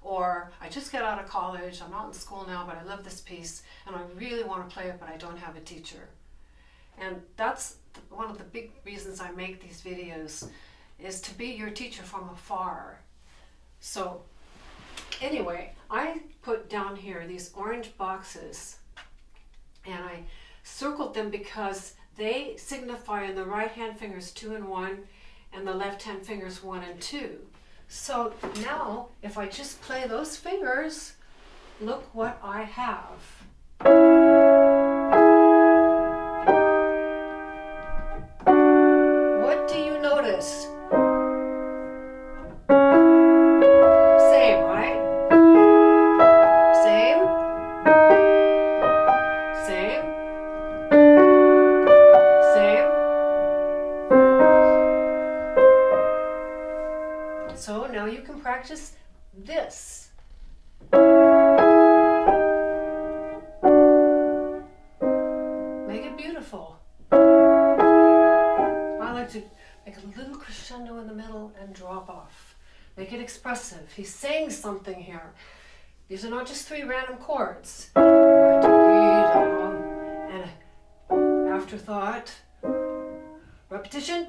Or I just got out of college. I'm not in school now, but I love this piece and I really want to play it, but I don't have a teacher. And that's one of the big reasons I make these videos, is to be your teacher from afar. So anyway, I put down here these orange boxes and I circled them because they signify in the right hand fingers 2 and 1 and the left hand fingers 1 and 2. So now if I just play those fingers, look what I have. What do you notice? Same, right? Same? Same? Same? So now you can practice this. Make it beautiful. I like to make a little crescendo in the middle and drop off. Make it expressive. He's saying something here. These are not just 3 random chords. And afterthought. Repetition.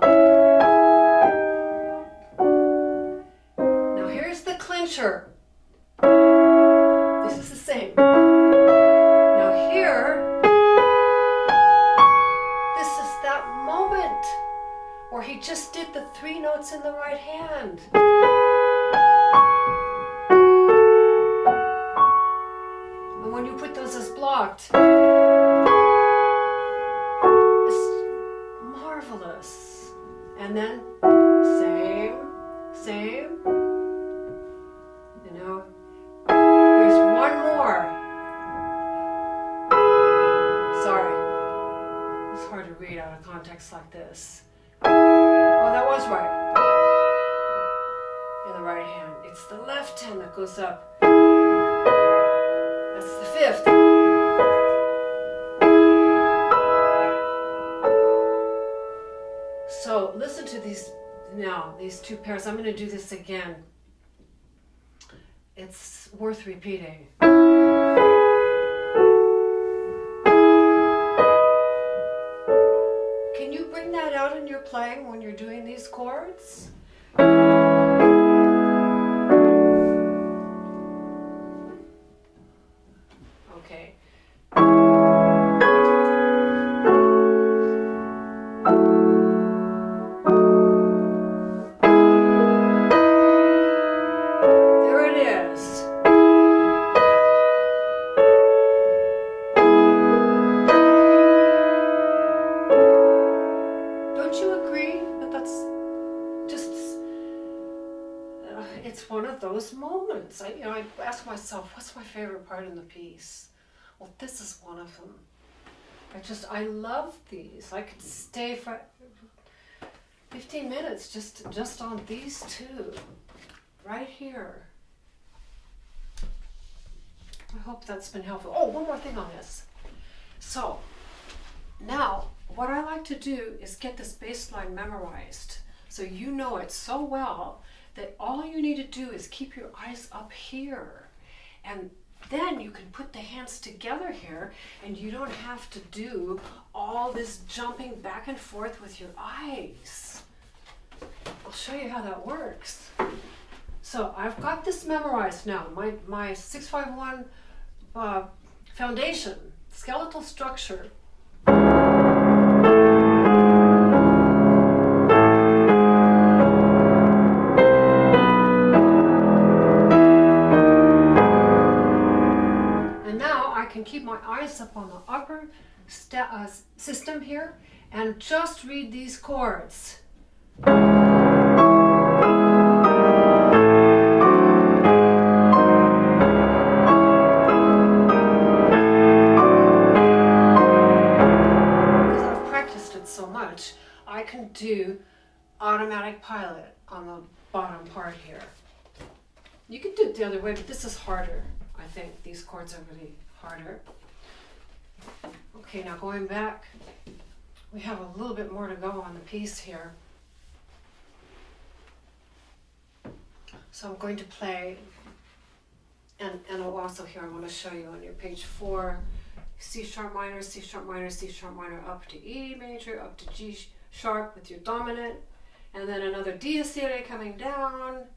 Now here's the clincher. This is the same. Now here, this is that moment where he just did the 3 notes in the right hand. And when you put those as blocked, it's marvelous. And then same. There's one more. Sorry. It's hard to read out of context like this. Oh, that was right. In the right hand. It's the left hand that goes up. That's the 5th. So listen to these now, these 2 pairs. I'm going to do this again. It's worth repeating. Can you bring that out in your playing when you're doing these chords? Okay. those moments. I ask myself, what's my favorite part in the piece? Well, this is one of them. I love these. I could stay for 15 minutes just on these two, right here. I hope that's been helpful. Oh, one more thing on this. So, now, what I like to do is get this bass line memorized, so you know it so well that all you need to do is keep your eyes up here, and then you can put the hands together here, and you don't have to do all this jumping back and forth with your eyes. I'll show you how that works. So I've got this memorized now, my 651 foundation, skeletal structure. I can keep my eyes up on the upper system here and just read these chords. Because I've practiced it so much, I can do automatic pilot on the bottom part here. You can do it the other way, but this is harder. I think these chords are really harder. Okay, now going back, we have a little bit more to go on the piece here. So I'm going to play, and also here I want to show you on your page 4, C sharp minor, C sharp minor, C sharp minor, up to E major, up to G sharp with your dominant, and then another diesire coming down,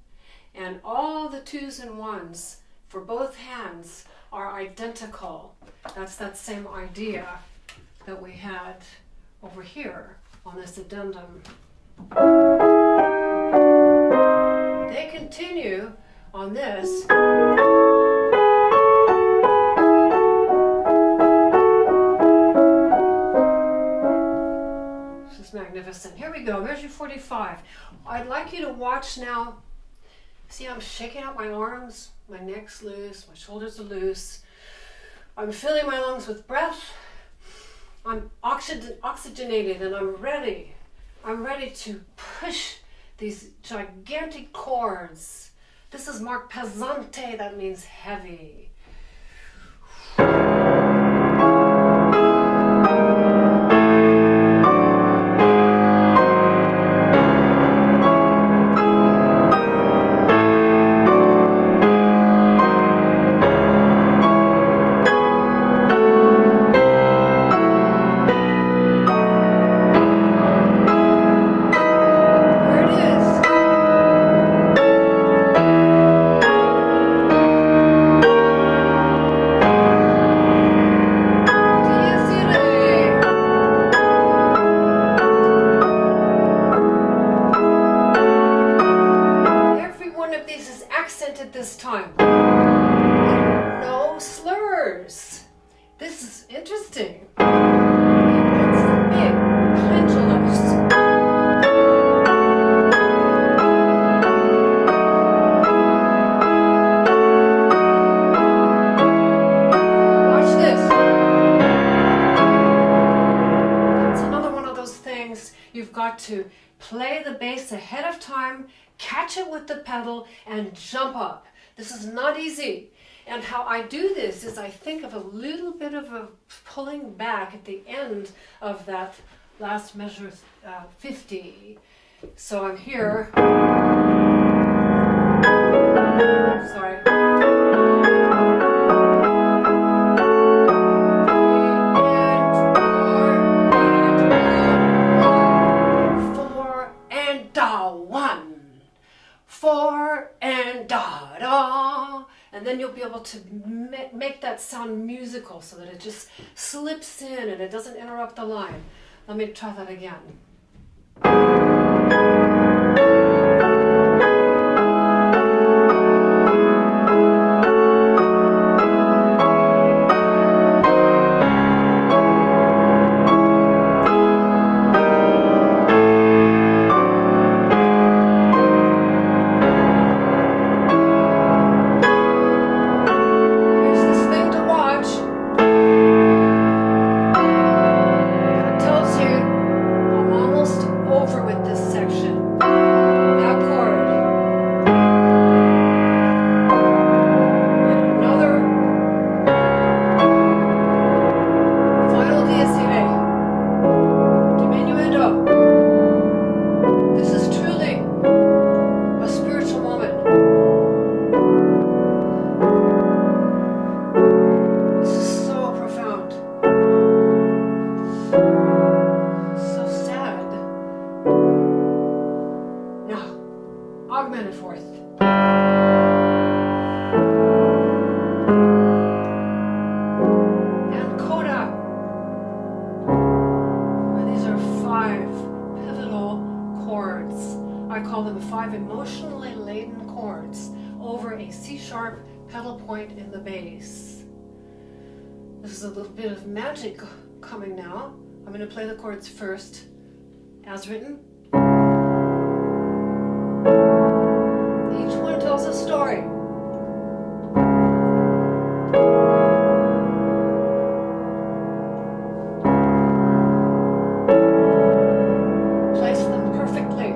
and all the 2s and 1s for both hands are identical. That's that same idea that we had over here on this addendum. They continue on this. This is magnificent. Here we go, measure 45. I'd like you to watch now. See, I'm shaking out my arms, my neck's loose, my shoulders are loose. I'm filling my lungs with breath. I'm oxygenated and I'm ready. I'm ready to push these gigantic chords. This is marked pesante, that means heavy. This time. No slurs. This is interesting. It's big pendulums. Watch this. It's another one of those things you've got to play the bass ahead of time, catch it with the pedal, and jump up. This is not easy. And how I do this is I think of a little bit of a pulling back at the end of that last measure 50. So I'm here. Sorry. Four and da da, and then you'll be able to make that sound musical so that it just slips in and it doesn't interrupt the line. Let me try that again. call them 5 emotionally laden chords over a C sharp pedal point in the bass. This is a little bit of magic coming now. I'm going to play the chords first, as written. Each one tells a story. Place them perfectly.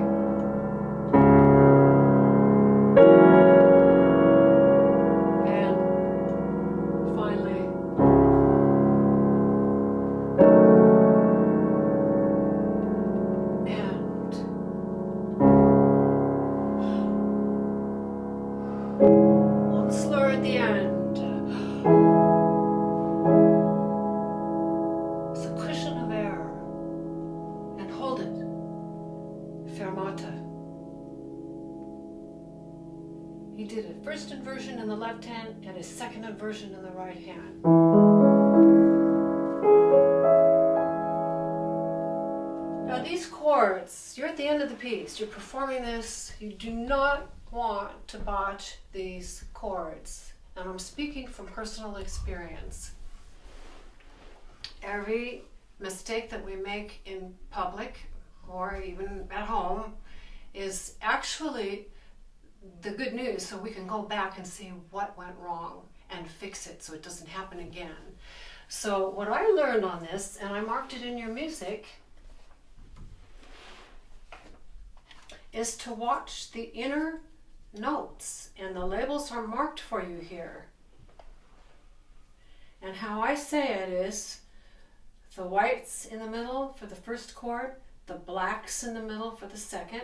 And finally, one slur at the end. It's a cushion of air. And hold it. Fermata. He did a first inversion in the left hand and a second inversion in the right hand. Now these chords, you're at the end of the piece, you're performing this, you do not want to botch these chords. And I'm speaking from personal experience. Every mistake that we make in public or even at home is actually the good news, so we can go back and see what went wrong and fix it so it doesn't happen again. So what I learned on this, and I marked it in your music, is to watch the inner notes, and the labels are marked for you here. And how I say it is the whites in the middle for the first chord, the blacks in the middle for the second,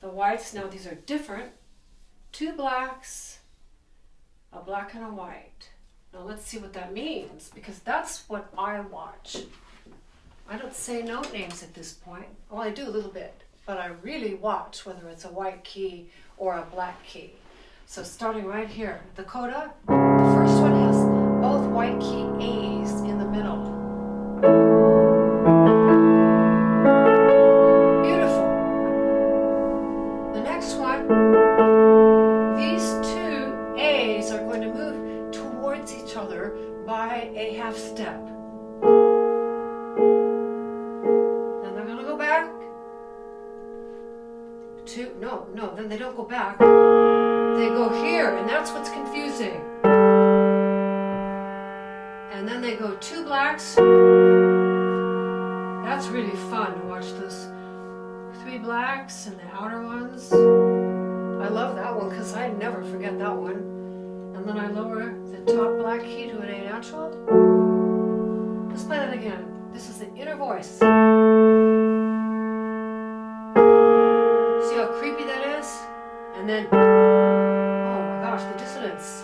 the whites, now these are different, 2 blacks, a black and a white. Now let's see what that means, because that's what I watch. I don't say note names at this point. Well, I do a little bit, but I really watch whether it's a white key or a black key. So starting right here, the coda, the first one has both white key A's in the middle. Beautiful. The next one, these 2 A's are going to move towards each other by a half step. Then they're going to go back. No, then they don't go back. They go here, and that's what's confusing. And then they go 2 blacks. That's really fun to watch those 3 blacks and the outer ones. I love that one because I never forget that one. And then I lower the top black key to an A natural. Let's play that again. This is the inner voice. See how creepy that is? And then, oh my gosh, the dissonance.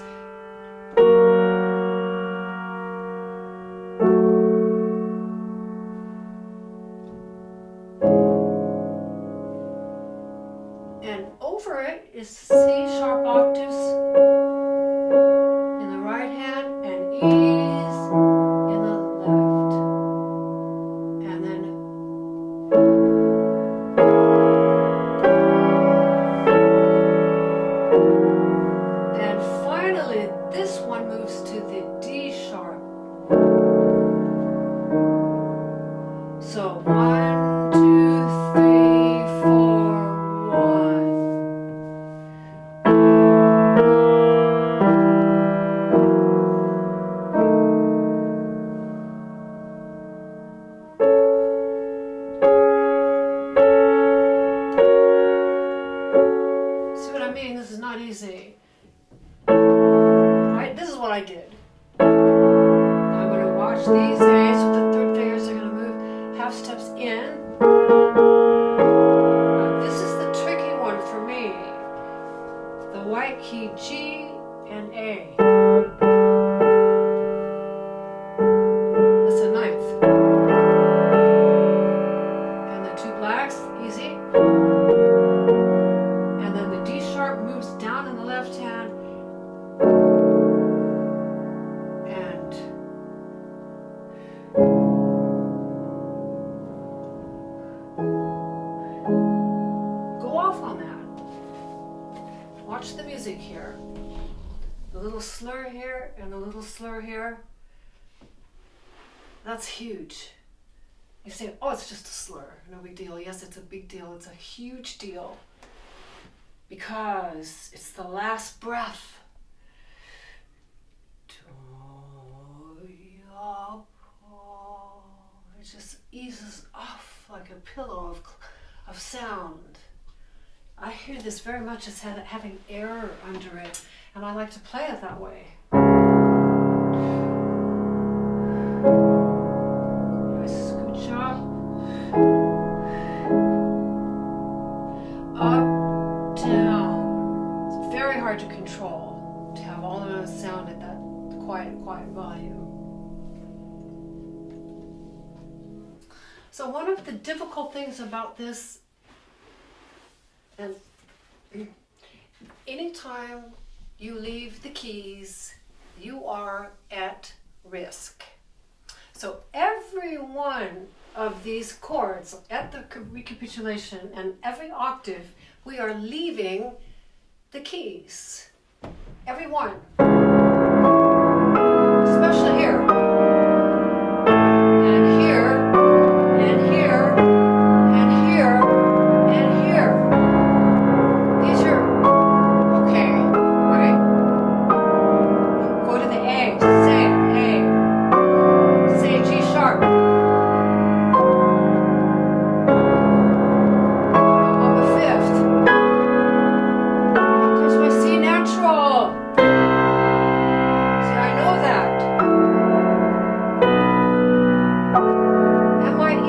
And over it is C sharp octaves in the right hand and E's in the left. And then finally, this one moves to the D sharp. So 1, 2, 3, 4, 1. See what I mean? This is not easy. This is what I did. I'm going to watch these A's with the third fingers. They're going to move half steps in. Now, this is the tricky one for me. The white key G and A. That's a 9th. And the 2 blacks, easy. And then the D sharp moves down in the left hand. watch the music here. The little slur here and the little slur here. That's huge. You say, oh, it's just a slur. No big deal. Yes, it's a big deal. It's a huge deal. Because it's the last breath. It just eases off like a pillow of sound. I hear this very much as having air under it, and I like to play it that way. I scooch up, down. It's very hard to control, to have all the sound at that quiet volume. So one of the difficult things about this, and anytime you leave the keys, you are at risk. So every one of these chords at the recapitulation and every octave, we are leaving the keys. Every one. Especially here. And here. And here. And here. And here. These are okay, right? Go to the A. Say G sharp. On the fifth. Here comes my C natural. See, I know that. And my E.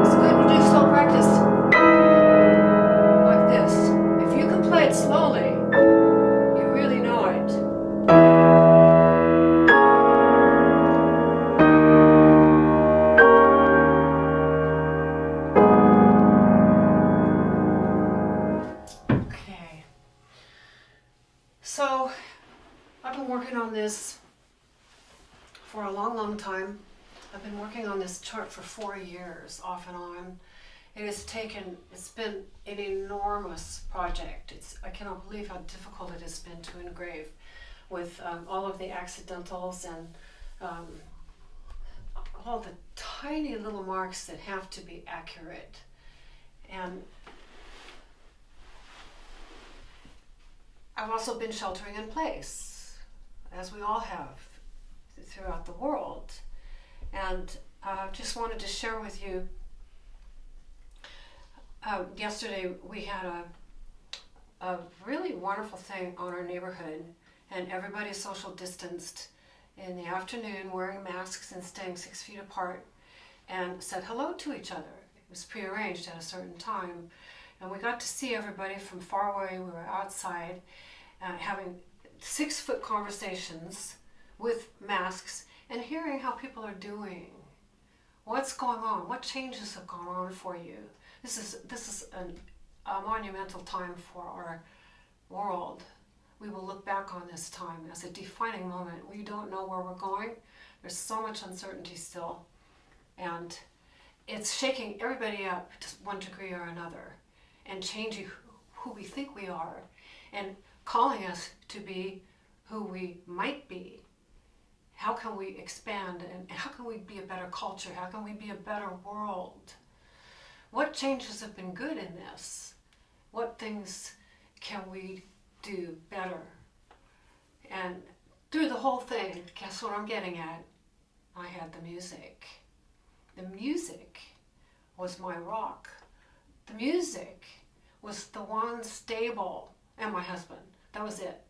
It's good to do slow practice like this. If you can play it slowly, you really know it. Okay. So, I've been working on this for a long time. I've been working on this chart for 4 years, off and on. It's been an enormous project. I cannot believe how difficult it has been to engrave with all of the accidentals and all the tiny little marks that have to be accurate. And I've also been sheltering in place, as we all have throughout the world. And I just wanted to share with you, yesterday we had a really wonderful thing on our neighborhood, and everybody social distanced in the afternoon, wearing masks and staying 6 feet apart, and said hello to each other. It was prearranged at a certain time, and we got to see everybody from far away. We were outside having 6-foot conversations with masks and hearing how people are doing. What's going on? What changes have gone on for you? This is a monumental time for our world. We will look back on this time as a defining moment. We don't know where we're going. There's so much uncertainty still. And it's shaking everybody up to one degree or another and changing who we think we are and calling us to be who we might be. How can we expand, and how can we be a better culture? How can we be a better world? What changes have been good in this? What things can we do better? And through the whole thing, guess what I'm getting at? I had the music. The music was my rock. The music was the one stable, and my husband. That was it.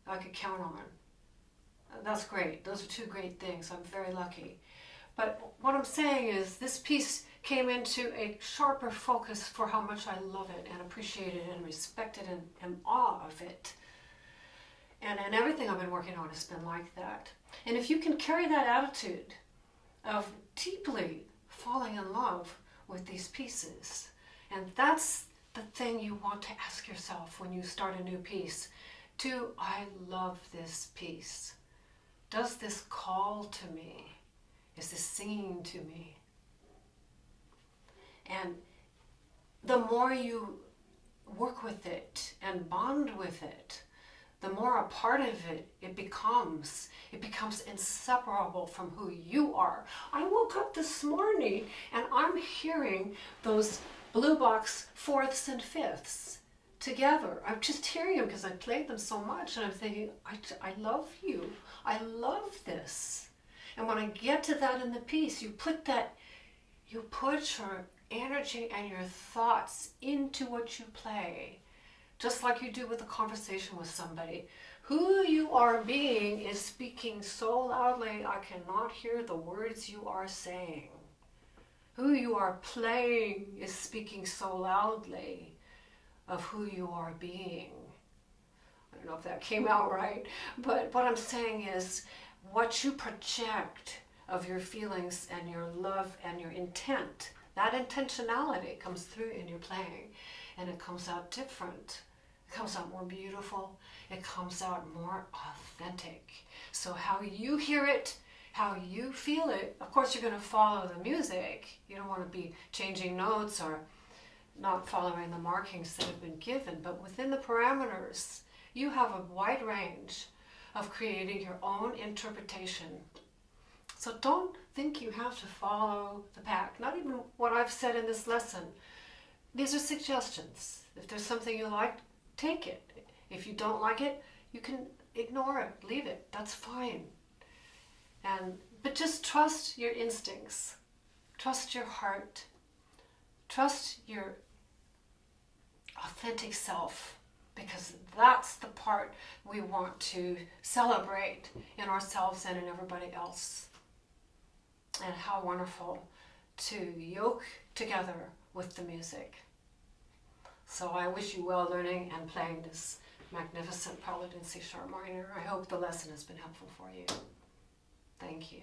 I could count on. That's great. Those are 2 great things. I'm very lucky. But what I'm saying is this piece came into a sharper focus for how much I love it and appreciate it and respect it and am awe of it. And everything I've been working on has been like that. And if you can carry that attitude of deeply falling in love with these pieces, and that's the thing you want to ask yourself when you start a new piece. Do I love this piece? Does this call to me? Is this singing to me? And the more you work with it and bond with it, the more a part of it it becomes inseparable from who you are. I woke up this morning and I'm hearing those blue box fourths and fifths together. I'm just hearing them because I played them so much, and I'm thinking, I love you. I love this. And when I get to that in the piece, you put your energy and your thoughts into what you play, just like you do with a conversation with somebody. Who you are being is speaking so loudly I cannot hear the words you are saying. Who you are playing is speaking so loudly of who you are being. I don't know if that came out right, but what I'm saying is what you project of your feelings and your love and your intent, that intentionality comes through in your playing, and it comes out different. It comes out more beautiful. It comes out more authentic. So how you hear it, how you feel it, of course you're going to follow the music. You don't want to be changing notes or not following the markings that have been given, but within the parameters, you have a wide range of creating your own interpretation. So don't think you have to follow the pack, not even what I've said in this lesson. These are suggestions. If there's something you like, take it. If you don't like it, you can ignore it, leave it. That's fine. But just trust your instincts. Trust your heart. Trust your authentic self, because that's the part we want to celebrate in ourselves and in everybody else. And how wonderful to yoke together with the music. So I wish you well learning and playing this magnificent Prelude in C sharp minor. I hope the lesson has been helpful for you. Thank you.